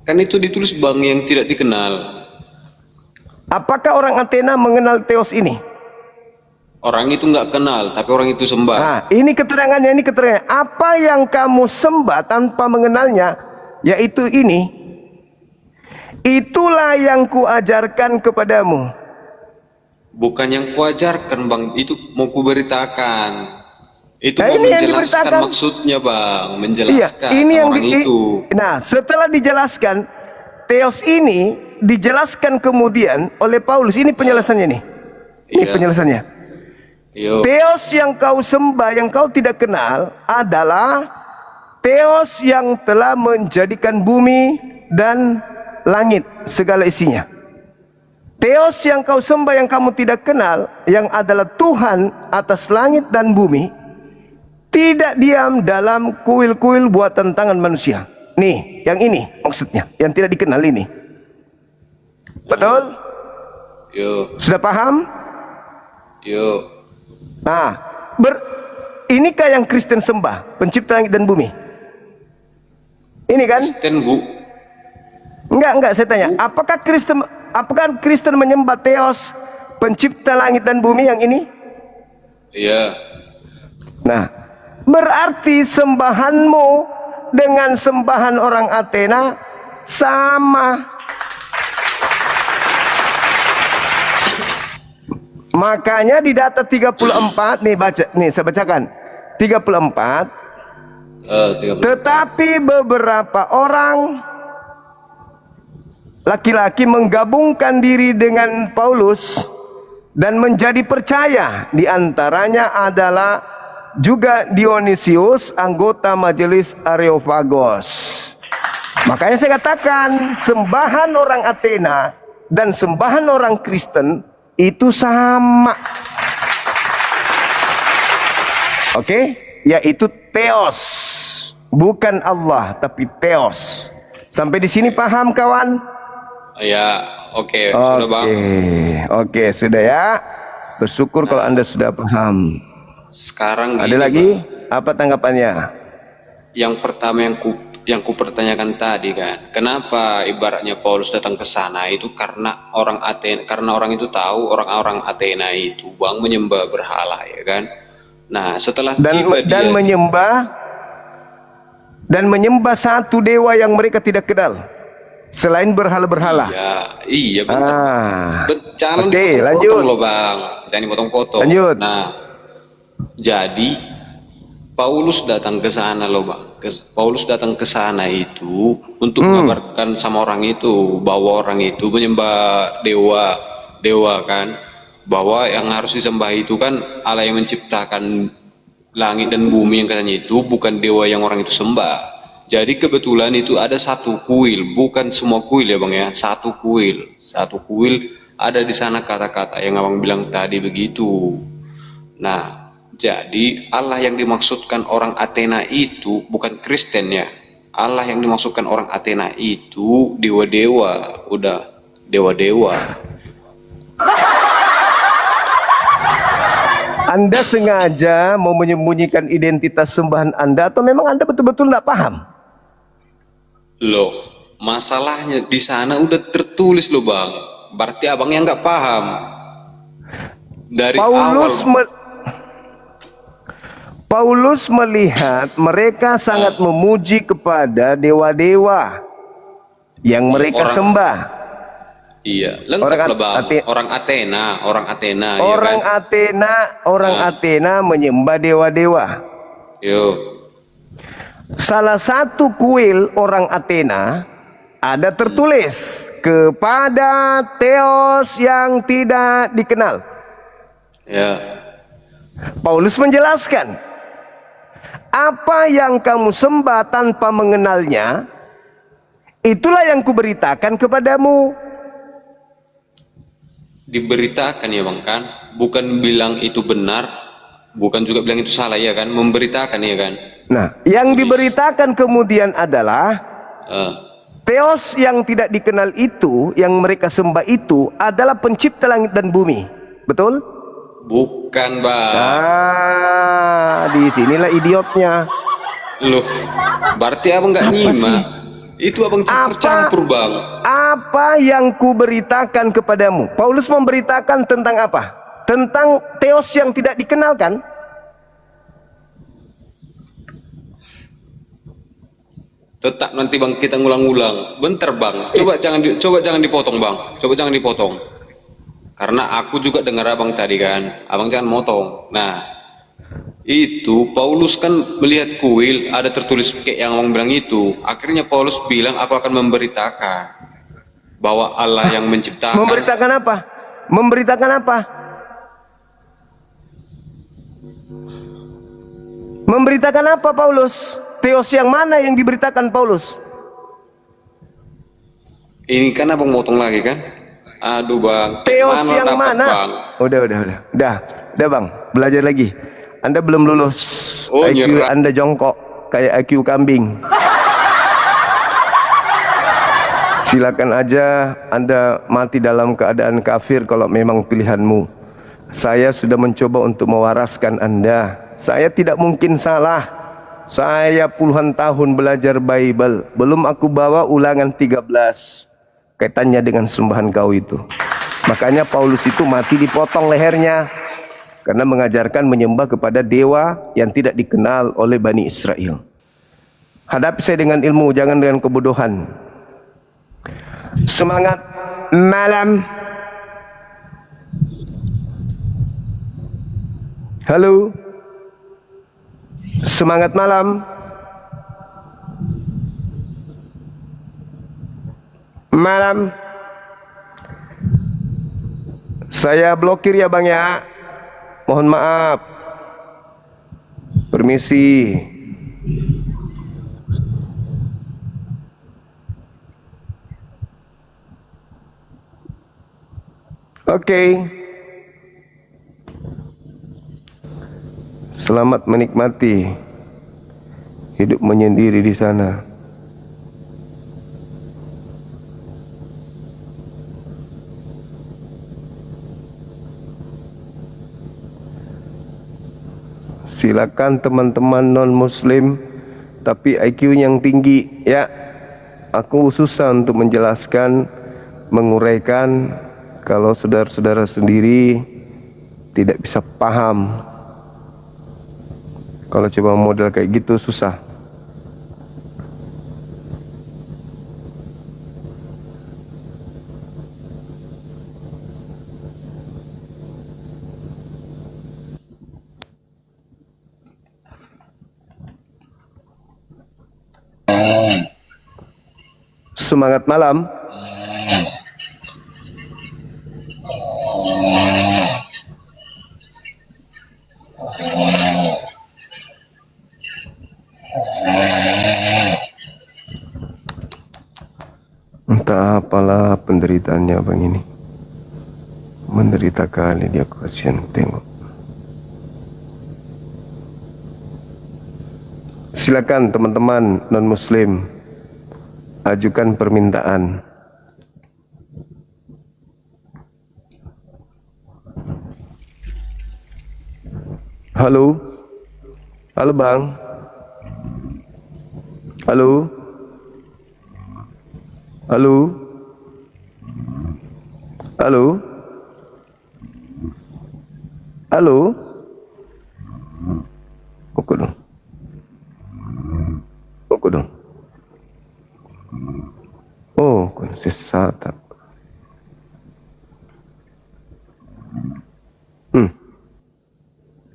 Speaker 12: Kan itu ditulis, Bang, yang tidak dikenal.
Speaker 1: Apakah orang Athena mengenal Theos ini?
Speaker 12: Orang itu nggak kenal, tapi orang itu sembah.
Speaker 1: Nah, ini keterangannya, Apa yang kamu sembah tanpa mengenalnya, yaitu ini. Itulah yang kuajarkan kepadamu.
Speaker 12: Bukan yang kuajarkan, Bang. Itu mau kuberitakan. Itu
Speaker 1: Nah,
Speaker 12: mau
Speaker 1: ini yang
Speaker 12: menjelaskan
Speaker 1: diberitakan.
Speaker 12: maksudnya, Bang. Menjelaskan
Speaker 1: Ini yang
Speaker 12: orang itu.
Speaker 1: Nah, setelah dijelaskan, Theos ini dijelaskan kemudian oleh Paulus. Ini penjelasannya nih. Ini penjelasannya. Theos yang kau sembah, yang kau tidak kenal adalah Theos yang telah menjadikan bumi dan langit segala isinya. Theos yang kau sembah, yang kamu tidak kenal, yang adalah Tuhan atas langit dan bumi, tidak diam dalam kuil-kuil buatan tangan manusia. Nih, yang ini maksudnya, yang tidak dikenal ini. Betul? Sudah paham? Nah, inikah yang Kristen sembah, pencipta langit dan bumi? Ini kan?
Speaker 12: Kristen, Bu.
Speaker 1: Enggak, saya tanya. Apakah Kristen menyembah Theos, pencipta langit dan bumi yang ini?
Speaker 12: Iya.
Speaker 1: Nah, berarti sembahanmu dengan sembahan orang Athena sama. Makanya di data 34 nih, saya bacakan 34. Tetapi beberapa orang laki-laki menggabungkan diri dengan Paulus dan menjadi percaya. Di antaranya adalah juga Dionysius, anggota majelis Areopagos. Makanya saya katakan, sembahan orang Athena dan sembahan orang Kristen itu sama. Oke? Yaitu Theos. Bukan Allah, tapi Theos. Sampai di sini paham, kawan?
Speaker 12: Ya, oke, sudah, Bang.
Speaker 1: Oke, sudah ya. Bersyukur kalau Anda sudah paham.
Speaker 12: Sekarang
Speaker 1: ada
Speaker 12: gini,
Speaker 1: lagi?
Speaker 12: Bang.
Speaker 1: Apa tanggapannya?
Speaker 12: Yang pertama yang ku pertanyakan tadi kan, kenapa ibaratnya Paulus datang ke sana itu karena orang itu tahu orang-orang Athena itu, Bang, menyembah berhala, ya kan? Nah, setelah
Speaker 1: dan menyembah satu dewa yang mereka tidak kenal selain berhala-berhala.
Speaker 12: Iya, bentar. Jangan
Speaker 1: lanjut
Speaker 12: dipotong loh, Bang. Jangan dipotong-potong.
Speaker 1: Lanjut.
Speaker 12: Nah, jadi Paulus datang ke sana loh, Bang. Paulus datang ke sana itu untuk mengabarkan sama orang itu bahwa orang itu menyembah dewa kan, bahwa yang harus disembah itu kan Allah yang menciptakan langit dan bumi, yang katanya itu bukan dewa yang orang itu sembah. Jadi kebetulan itu ada satu kuil, bukan semua kuil ya, Bang ya, satu kuil ada di sana, kata-kata yang Abang bilang tadi begitu. Nah, jadi Allah yang dimaksudkan orang Athena itu bukan Kristen ya. Allah yang dimaksudkan orang Athena itu dewa-dewa, udah dewa-dewa.
Speaker 1: Anda sengaja mau menyembunyikan identitas sembahan Anda, atau memang Anda betul-betul tidak paham?
Speaker 12: Loh, masalahnya di sana udah tertulis loh bang. Berarti abang yang nggak paham dari awal.
Speaker 1: Paulus melihat mereka sangat memuji kepada dewa-dewa yang mereka sembah.
Speaker 12: Iya, lengkap
Speaker 1: Orang
Speaker 12: lah bang.
Speaker 1: Ate-
Speaker 12: Orang Athena,
Speaker 1: Orang
Speaker 12: ya kan?
Speaker 1: Athena menyembah dewa-dewa.
Speaker 12: Yo,
Speaker 1: Salah satu kuil orang Athena ada tertulis kepada Theos yang tidak dikenal.
Speaker 12: ya.
Speaker 1: Paulus menjelaskan, apa yang kamu sembah tanpa mengenalnya, itulah yang kuberitakan kepadamu.
Speaker 12: Diberitakan ya bang kan, bukan bilang itu benar, bukan juga bilang itu salah ya kan, memberitakan ya kan.
Speaker 1: Nah, yang diberitakan kemudian adalah Theos yang tidak dikenal itu, yang mereka sembah itu adalah pencipta langit dan bumi. Betul?
Speaker 12: Bukan bang.
Speaker 1: Di sinilah idiotnya.
Speaker 12: Loh, berarti abang nggak nyimak. Itu abang campur-campur bang.
Speaker 1: Apa yang kuberitakan kepadamu? Paulus memberitakan tentang apa? Tentang Theos yang tidak dikenalkan.
Speaker 12: Tetap nanti bang kita ngulang-ngulang. Bentar bang, coba jangan dipotong bang. Coba jangan dipotong. Karena aku juga dengar abang tadi kan. Abang jangan motong. Nah, itu Paulus kan melihat kuil ada tertulis kayak yang abang bilang itu. Akhirnya Paulus bilang aku akan memberitakan bahwa Allah yang menciptakan.
Speaker 1: Memberitakan apa? Memberitakan apa? Memberitakan apa Paulus? Theos yang mana yang diberitakan Paulus?
Speaker 12: Ini kan abang motong lagi kan? Aduh bang.
Speaker 1: Theos yang
Speaker 12: dapat,
Speaker 1: mana?
Speaker 12: Bang?
Speaker 1: Udah bang, belajar lagi. Anda belum lulus.
Speaker 12: Oh,
Speaker 1: IQ
Speaker 12: nyerah.
Speaker 1: Anda jongkok kayak IQ kambing. Silakan aja Anda mati dalam keadaan kafir kalau memang pilihanmu. Saya sudah mencoba untuk mewaraskan Anda. Saya tidak mungkin salah. Saya puluhan tahun belajar Bible. Belum aku bawa Ulangan 13 kaitannya dengan sembahan kau itu. Makanya Paulus itu mati dipotong lehernya karena mengajarkan menyembah kepada dewa yang tidak dikenal oleh Bani Israel. Hadapi saya dengan ilmu, jangan dengan kebodohan. Semangat malam. Halo. Semangat malam. Malam. Saya blokir ya bang ya. Mohon maaf. Permisi. Oke. Selamat menikmati hidup menyendiri di sana. Silakan teman-teman non-muslim tapi IQ yang tinggi ya. Aku susah untuk menjelaskan, menguraikan kalau saudara-saudara sendiri tidak bisa paham. Kalau coba model kayak gitu susah. Semangat malam. Entah apalah penderitaannya abang ini. Menderita kali dia, kasihan tengok. Silakan teman-teman non-muslim ajukan permintaan. Halo. Halo bang. Halo. Halo? Halo? Halo? Oke dong. Oke dong. Oh, sesat.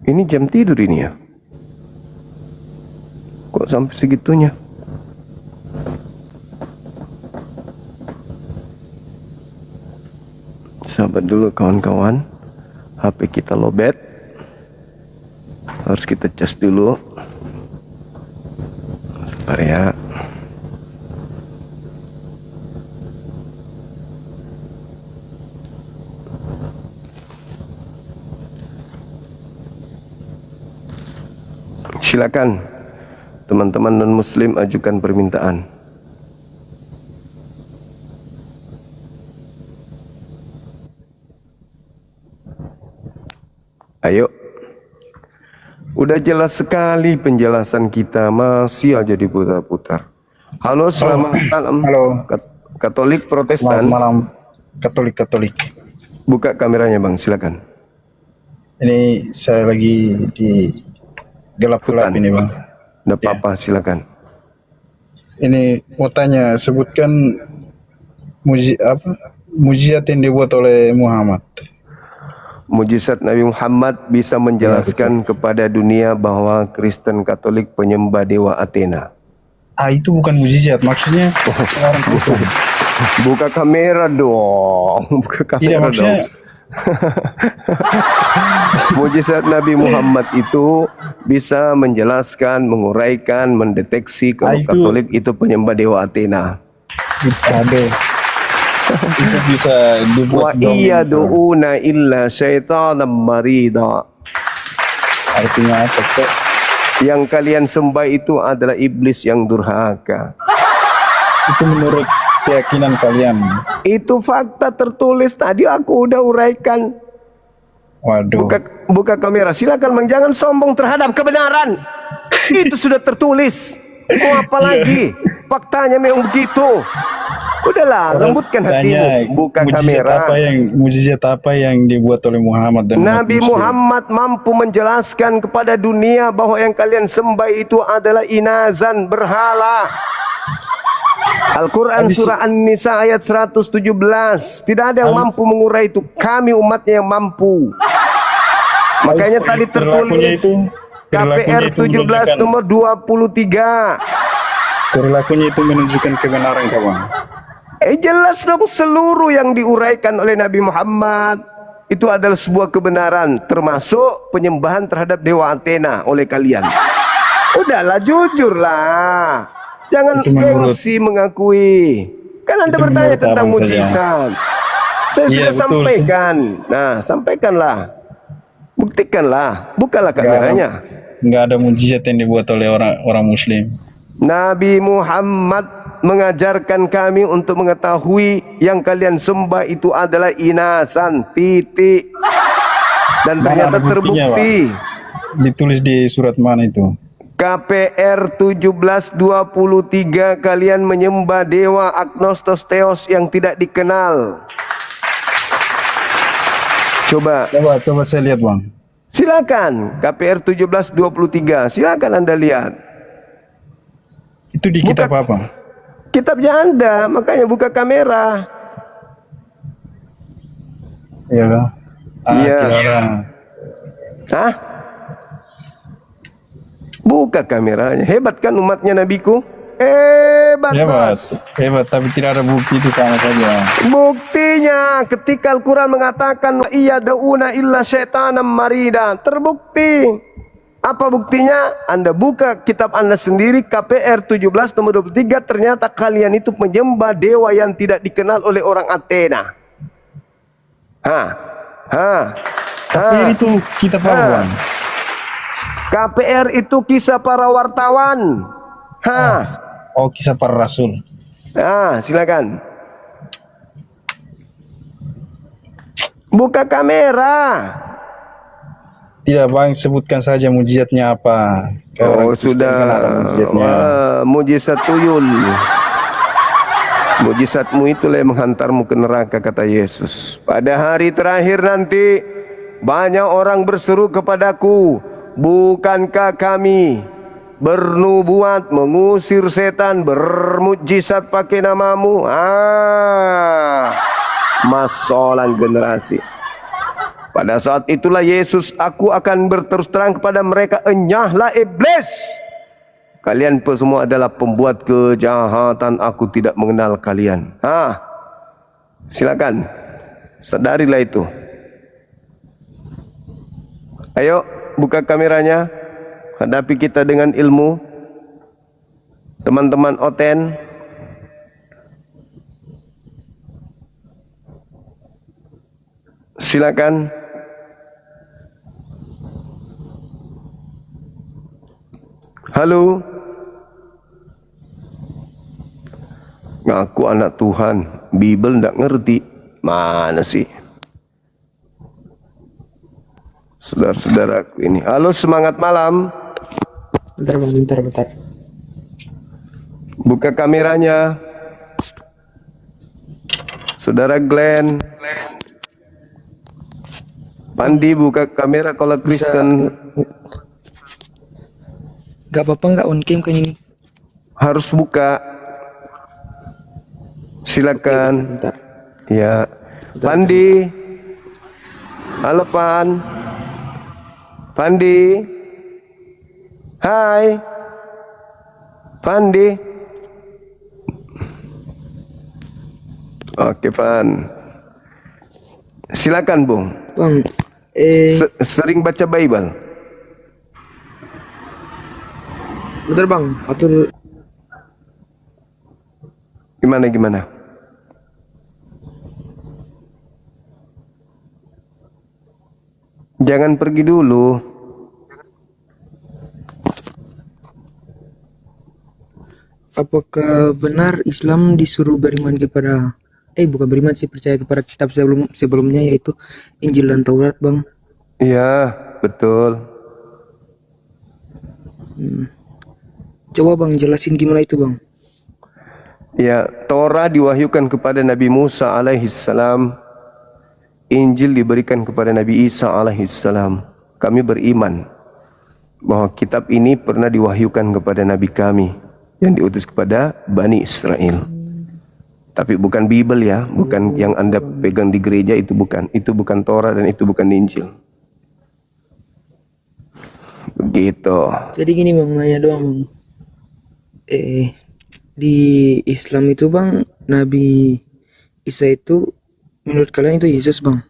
Speaker 1: Ini jam tidur ini ya? Kok sampai segitunya? Sabar dulu kawan-kawan. HP kita lowbat. Harus kita cas dulu. Sabar ya. Silakan teman-teman non-muslim ajukan permintaan. Ayo. Udah jelas sekali penjelasan kita, masih aja diputar-putar. Halo, selamat malam.
Speaker 13: Halo.
Speaker 1: Katolik Protestan.
Speaker 13: Selamat malam. Katolik.
Speaker 1: Buka kameranya bang, silakan.
Speaker 13: Ini saya lagi di gelap-gelap ini bang.
Speaker 1: Nggak apa-apa, silakan.
Speaker 13: Ini mau tanya, sebutkan mujizat yang dibuat oleh Muhammad.
Speaker 1: Mujizat Nabi Muhammad bisa menjelaskan kepada dunia bahwa Kristen Katolik penyembah dewa Athena.
Speaker 13: Itu bukan mujizat, maksudnya orang Kristen.
Speaker 1: Buka kamera dong. Buka kamera
Speaker 13: Tidak, maksudnya
Speaker 1: dong. Mujizat Nabi Muhammad itu bisa menjelaskan, menguraikan, mendeteksi kalau Katolik itu penyembah dewa Athena.
Speaker 13: Itu bisa dibuat
Speaker 1: Wa iya du'una illa syaitanan marida.
Speaker 13: Artinya apa, Cok?
Speaker 1: Yang kalian sembah itu adalah iblis yang durhaka.
Speaker 13: Itu menurut keyakinan kalian.
Speaker 1: Itu fakta tertulis tadi, aku udah uraikan.
Speaker 13: Waduh.
Speaker 1: Buka kamera, silakan bang, jangan sombong terhadap kebenaran. Itu sudah tertulis. Mau apa lagi? Faktanya memang begitu. Udahlah, lembutkan hatimu. Buka kamera.
Speaker 13: Mujizat apa yang dibuat oleh Muhammad dan
Speaker 1: Nabi Muhammad mampu menjelaskan kepada dunia bahwa yang kalian sembah itu adalah inazan, berhala. Al-Quran surah An-Nisa ayat 117. Tidak ada yang mampu mengurai itu. Kami umatnya yang mampu. Makanya tadi tertulis KPR 17 nomor 23.
Speaker 13: Perilakunya itu menunjukkan kebenaran, kawan.
Speaker 1: Jelas dong, seluruh yang diuraikan oleh Nabi Muhammad itu adalah sebuah kebenaran, termasuk penyembahan terhadap dewa Athena oleh kalian. Udahlah, jujurlah. Jangan gengsi mengakui. Kan Anda bertanya tentang mujizat. Saya sudah sampaikan. Nah, sampaikanlah. Buktikanlah. Bukalah kameranya.
Speaker 13: Enggak ada mujizat yang dibuat oleh orang Muslim.
Speaker 1: Nabi Muhammad mengajarkan kami untuk mengetahui yang kalian sembah itu adalah inasan, titik. Dan ternyata terbukti.
Speaker 13: Ditulis di surat mana itu?
Speaker 1: KPR 1723, kalian menyembah dewa agnostos theos yang tidak dikenal. Coba
Speaker 13: saya lihat, bang.
Speaker 1: Silakan, KPR 1723, silakan Anda lihat.
Speaker 13: Itu di kitab apa?
Speaker 1: Kitabnya Anda, makanya buka kamera.
Speaker 13: Iya.
Speaker 1: Iya. Hah? Buka kameranya. Hebat kan umatnya Nabiku?
Speaker 13: Hebat, tapi tidak ada bukti, itu sama saja.
Speaker 1: Buktinya ketika Al-Quran mengatakan iya dauna illa syaitanan marida, terbukti. Apa buktinya? Anda buka kitab Anda sendiri, KPR 17 nomor 23, ternyata kalian itu menyembah dewa yang tidak dikenal oleh orang Athena.
Speaker 13: KPR itu kitab apa, bang?
Speaker 1: KPR itu kisah para wartawan.
Speaker 13: Kisah para rasul.
Speaker 1: Silakan. Buka kamera.
Speaker 13: Tidak, bang, sebutkan saja mujizatnya apa.
Speaker 1: Sudah. Mujizat tuyul. Mujizatmu itulah yang menghantarmu ke neraka, kata Yesus. Pada hari terakhir nanti banyak orang berseru kepadaku, bukankah kami bernubuat, mengusir setan, bermujizat pakai namamu? Masalah generasi. Pada saat itulah Yesus, aku akan berterus terang kepada mereka, enyahlah iblis. Kalian semua adalah pembuat kejahatan, aku tidak mengenal kalian. Silakan, sadarilah itu. Ayo, buka kameranya, hadapi kita dengan ilmu. Teman-teman Oten, silakan. Halo. Ngaku anak Tuhan, Bible ndak ngerti. Mana sih? Saudara-saudaraku ini. Halo, semangat malam.
Speaker 14: Bentar bang, bentar.
Speaker 1: Buka kameranya. Saudara Glenn. Pandi, buka kamera kalau Kristen.
Speaker 14: Gak apa-apa nggak on cam kayak ini?
Speaker 1: Harus buka. Silakan.
Speaker 14: Bentar.
Speaker 1: Ya. Pandi. Halo Pan. Pandi. Hai. Pandi. Oke Pan. Silakan Bung.
Speaker 14: Bang,
Speaker 1: sering baca Bible?
Speaker 14: bentar bang, atur.
Speaker 1: Gimana? Jangan pergi dulu.
Speaker 14: Apakah benar Islam disuruh beriman kepada bukan beriman sih, percaya kepada kitab sebelumnya, yaitu Injil dan Taurat, Bang?
Speaker 1: Iya, betul.
Speaker 14: Coba Bang jelasin gimana itu, Bang.
Speaker 1: Ya, Torah diwahyukan kepada Nabi Musa alaihissalam, Injil diberikan kepada Nabi Isa alaihissalam. Kami beriman bahwa kitab ini pernah diwahyukan kepada Nabi kami yang diutus kepada Bani Israel. Tapi bukan Bible ya, bukan yang Anda pegang di gereja, itu bukan. Itu bukan Torah dan itu bukan Injil. Begitu.
Speaker 14: Jadi gini Bang, nanya doang Bang. Di Islam itu Bang, Nabi Isa itu menurut kalian itu Yesus, Bang?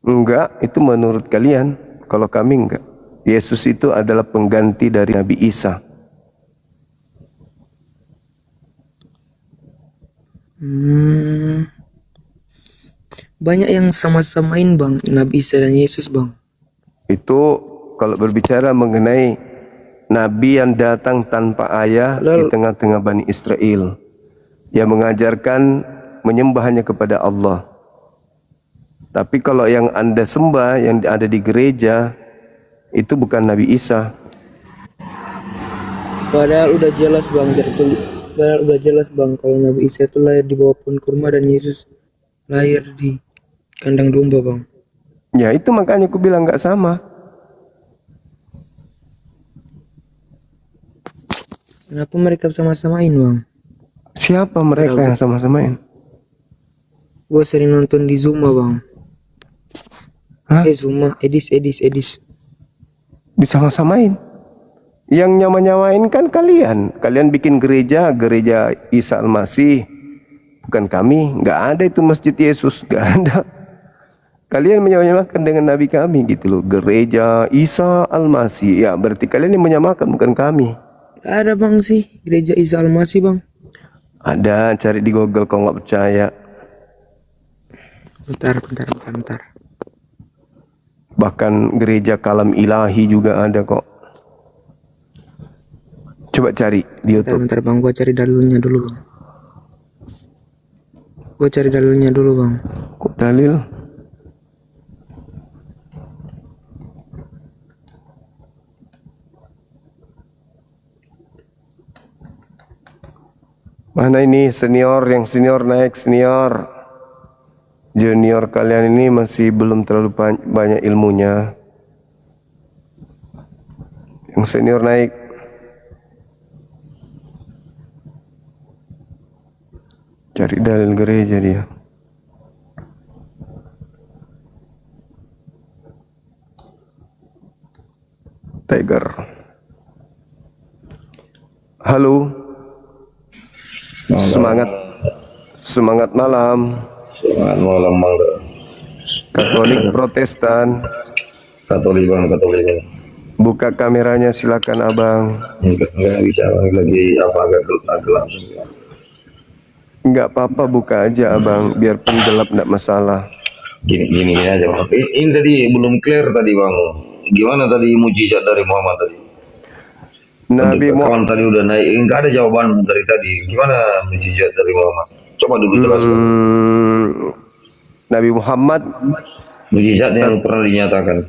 Speaker 1: Enggak, itu menurut kalian. Kalau kami enggak. Yesus itu adalah pengganti dari Nabi Isa.
Speaker 14: Banyak yang sama-samain Bang, Nabi Isa dan Yesus, Bang.
Speaker 1: Itu kalau berbicara mengenai Nabi yang datang tanpa ayah di tengah-tengah Bani Israel, yang mengajarkan menyembah hanya kepada Allah. Tapi kalau yang Anda sembah, yang ada di gereja, itu bukan Nabi Isa.
Speaker 14: Padahal udah jelas Bang, kalau Nabi Isa itu lahir di bawah pohon kurma dan Yesus lahir di kandang domba, Bang.
Speaker 1: Ya itu makanya aku bilang nggak sama.
Speaker 14: Kenapa mereka sama-samain, Bang?
Speaker 1: Siapa mereka yang sama-samain?
Speaker 14: Gue sering nonton di Zuma, Bang. Zuma, Edis.
Speaker 1: Disama-samain. Yang nyama-nyamain kan kalian. Kalian bikin gereja Isa Al-Masih. Bukan kami. Nggak ada itu masjid Yesus. Nggak ada. Kalian menyamakan dengan Nabi kami gitu loh. Gereja Isa Al-Masih. Ya berarti kalian yang menyamakan, bukan kami.
Speaker 14: Gak ada Bang sih, gereja Isa Al-Masih, Bang.
Speaker 1: Ada, cari di Google kalau nggak percaya.
Speaker 14: Bentar.
Speaker 1: Bahkan gereja Kalam Ilahi juga ada kok. Coba cari di YouTube.
Speaker 14: Bentar Bang, gua cari dalilnya dulu, Bang.
Speaker 1: Kok dalil? Mana ini senior, yang senior naik senior. Junior kalian ini masih belum terlalu banyak ilmunya. Yang senior naik. Cari dalil gereja dia. Tiger. Halo. Semangat malam.
Speaker 15: Selamat malam, Bang.
Speaker 1: Katolik Protestan.
Speaker 15: Katolik, Bang.
Speaker 1: Buka kameranya silakan, Abang.
Speaker 15: Enggak bisa, Bang. Lagi apa agak gelap.
Speaker 1: Enggak apa-apa, buka aja, Abang. Biarpun gelap enggak masalah.
Speaker 15: Gini aja, Bang. Ini tadi belum clear tadi, Bang. Gimana tadi mujizat dari Muhammad tadi?
Speaker 1: Nabi Muhammad
Speaker 15: tadi udah naik, enggak ada jawaban dari tadi. Gimana mujizat dari Muhammad? Coba dulu jelaskan.
Speaker 1: Nabi Muhammad
Speaker 15: mujizat yang pernah dinyatakan.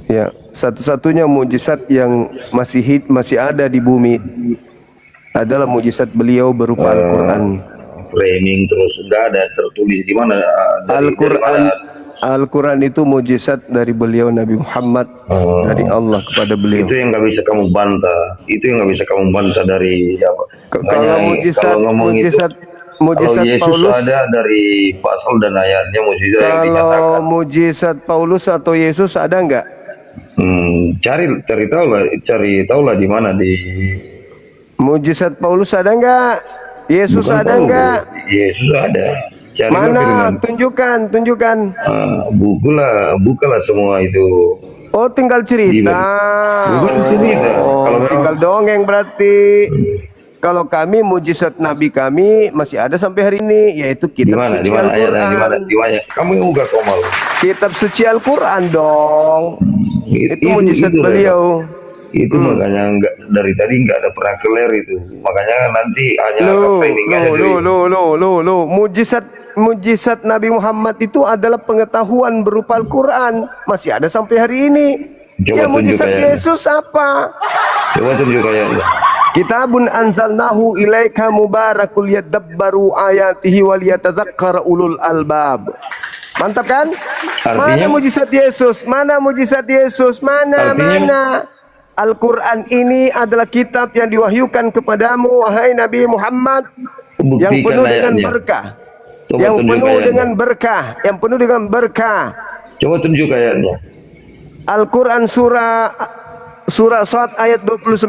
Speaker 1: Ya, satu-satunya mujizat yang masih ada di bumi adalah mujizat beliau berupa Al-Quran.
Speaker 15: Framing terus enggak ada tertulis di mana
Speaker 1: Al-Quran itu mujizat dari beliau Nabi Muhammad, dari Allah kepada beliau.
Speaker 15: Itu yang nggak bisa kamu bantah. Itu yang nggak bisa kamu bantah dari apa?
Speaker 1: Kalau mujizat
Speaker 15: Yesus
Speaker 1: Paulus
Speaker 15: ada dari pasal dan ayatnya mujizat yang dinyatakan.
Speaker 1: Kalau mujizat Paulus atau Yesus ada nggak?
Speaker 15: Cari tahu lah di mana di.
Speaker 1: Mujizat Paulus ada nggak? Yesus
Speaker 15: Bukan
Speaker 1: ada
Speaker 15: Paulus.
Speaker 1: nggak?
Speaker 15: Yesus ada. Carilah
Speaker 1: Mana?
Speaker 15: firman.
Speaker 1: Tunjukkan.
Speaker 15: Bukalah semua itu.
Speaker 1: Oh, tinggal cerita.
Speaker 15: Bukan cerita.
Speaker 1: Kalau tinggal dongeng berarti. Kalau kami mujizat Nabi kami masih ada sampai hari ini, yaitu kitab suci Al-Quran.
Speaker 15: Kamu yang uga kau malu.
Speaker 1: Kitab suci Al-Quran dong. Itu mujizat beliau.
Speaker 15: Itu makanya dari tadi nggak ada pernah clear itu. Makanya nanti hanya
Speaker 1: Mujizat Nabi Muhammad itu adalah pengetahuan berupa Al-Quran, masih ada sampai hari ini.
Speaker 15: Coba
Speaker 1: Mujizat
Speaker 15: ayatnya.
Speaker 1: Yesus apa?
Speaker 15: Coba tunjuk ayatnya.
Speaker 1: Kitabun anzalnahu ilaika mubarakul yadabbaru ayatihi wal yatazakkara ulul albab. Mantap kan? Mana mujizat Yesus? Mana? Al-Quran ini adalah kitab yang diwahyukan kepadamu, wahai Nabi Muhammad, yang penuh dengan berkah. Yang penuh dengan berkah.
Speaker 15: Coba tunjuk ayatnya.
Speaker 1: Al-Quran surah Shad ayat 29.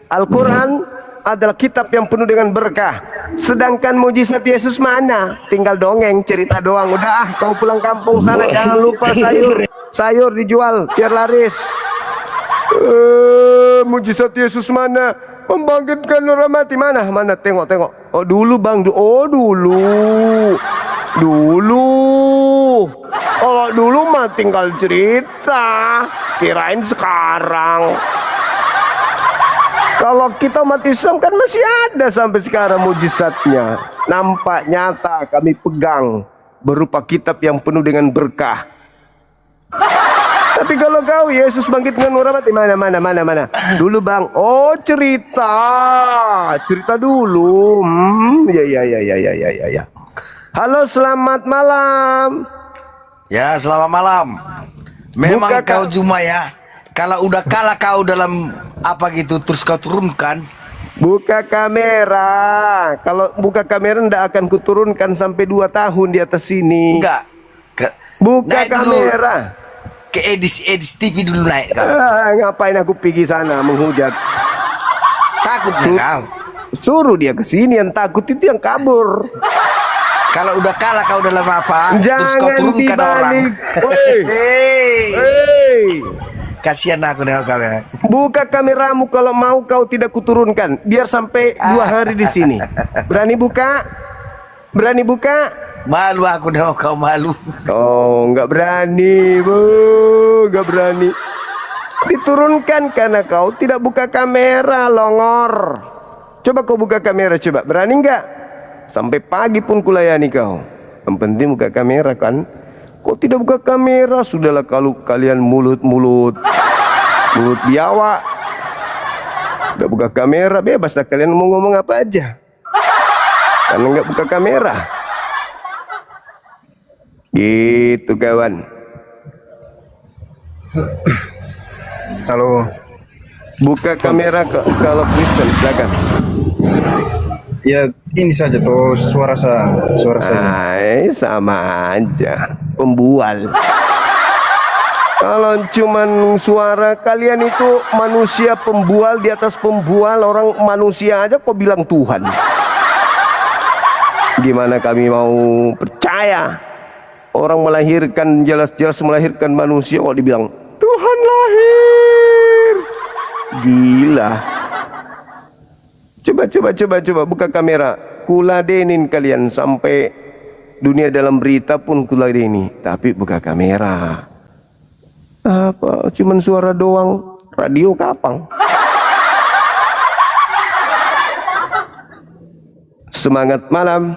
Speaker 1: Al-Quran adalah kitab yang penuh dengan berkah. Sedangkan mujizat Yesus mana? Tinggal dongeng, cerita doang. Udah kau pulang kampung sana, jangan lupa sayur dijual biar laris. Mujizat Yesus mana? Membangkitkan orang mati mana? Tengok. Oh dulu bang, dulu. Kalau dulu mah tinggal cerita, kirain sekarang. Kalau kita umat Islam kan masih ada sampai sekarang mujizatnya. Nampak nyata kami pegang berupa kitab yang penuh dengan berkah. Tapi kalau kau Yesus bangkit dengan orang mati mana? Dulu bang, oh cerita dulu. Ya. Halo, selamat malam.
Speaker 16: Ya, selamat malam. Memang kau cuma ya, kalau udah kalah kau dalam apa gitu terus kau turunkan.
Speaker 1: Buka kamera. Kalau buka kamera ndak akan kuturunkan sampai 2 tahun di atas sini.
Speaker 16: Enggak.
Speaker 1: Buka kamera.
Speaker 16: Ke edis TV dulu naik kau.
Speaker 1: Ngapain aku pergi sana menghujat?
Speaker 16: Takutnya kau.
Speaker 1: Suruh dia ke sini, yang takut itu yang kabur.
Speaker 16: Kalau udah kalah kau dalam apa? Terus kau turunkan orang.
Speaker 1: Hei.
Speaker 16: Kasihan aku nengok kau ya.
Speaker 1: Buka kameramu kalau mau kau tidak kuturunkan. Biar sampai 2 hari di sini. Berani buka?
Speaker 16: Malu aku nengok kau malu.
Speaker 1: Oh, nggak berani, nggak berani. Diturunkan karena kau tidak buka kamera, longor. Coba kau buka kamera, coba. Berani nggak? Sampai pagi pun kulayani kau. Yang penting buka kamera kan. Kau tidak buka kamera, sudahlah kalau kalian mulut biawak. Udah buka kamera, bebas lah kalian mau ngomong apa aja. karena nggak buka kamera. Gitu kawan.
Speaker 13: Halo.
Speaker 1: Buka kamera kalau Kristen, silakan.
Speaker 13: Ya ini saja tuh suara saya,
Speaker 1: Sama aja, pembual. Kalau cuman suara, kalian itu manusia pembual di atas pembual. Orang manusia aja kok bilang Tuhan. Gimana kami mau percaya? Orang melahirkan, jelas-jelas melahirkan manusia kok dibilang Tuhan lahir. Gila. Coba buka kamera. Kuladenin kalian sampai dunia dalam berita pun kuladeni. Tapi buka kamera. Apa? Cuman suara doang. Radio kapang. Semangat malam.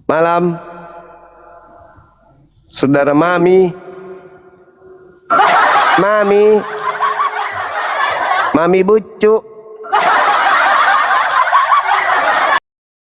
Speaker 1: Malam. Saudara Mami. Mami bucu.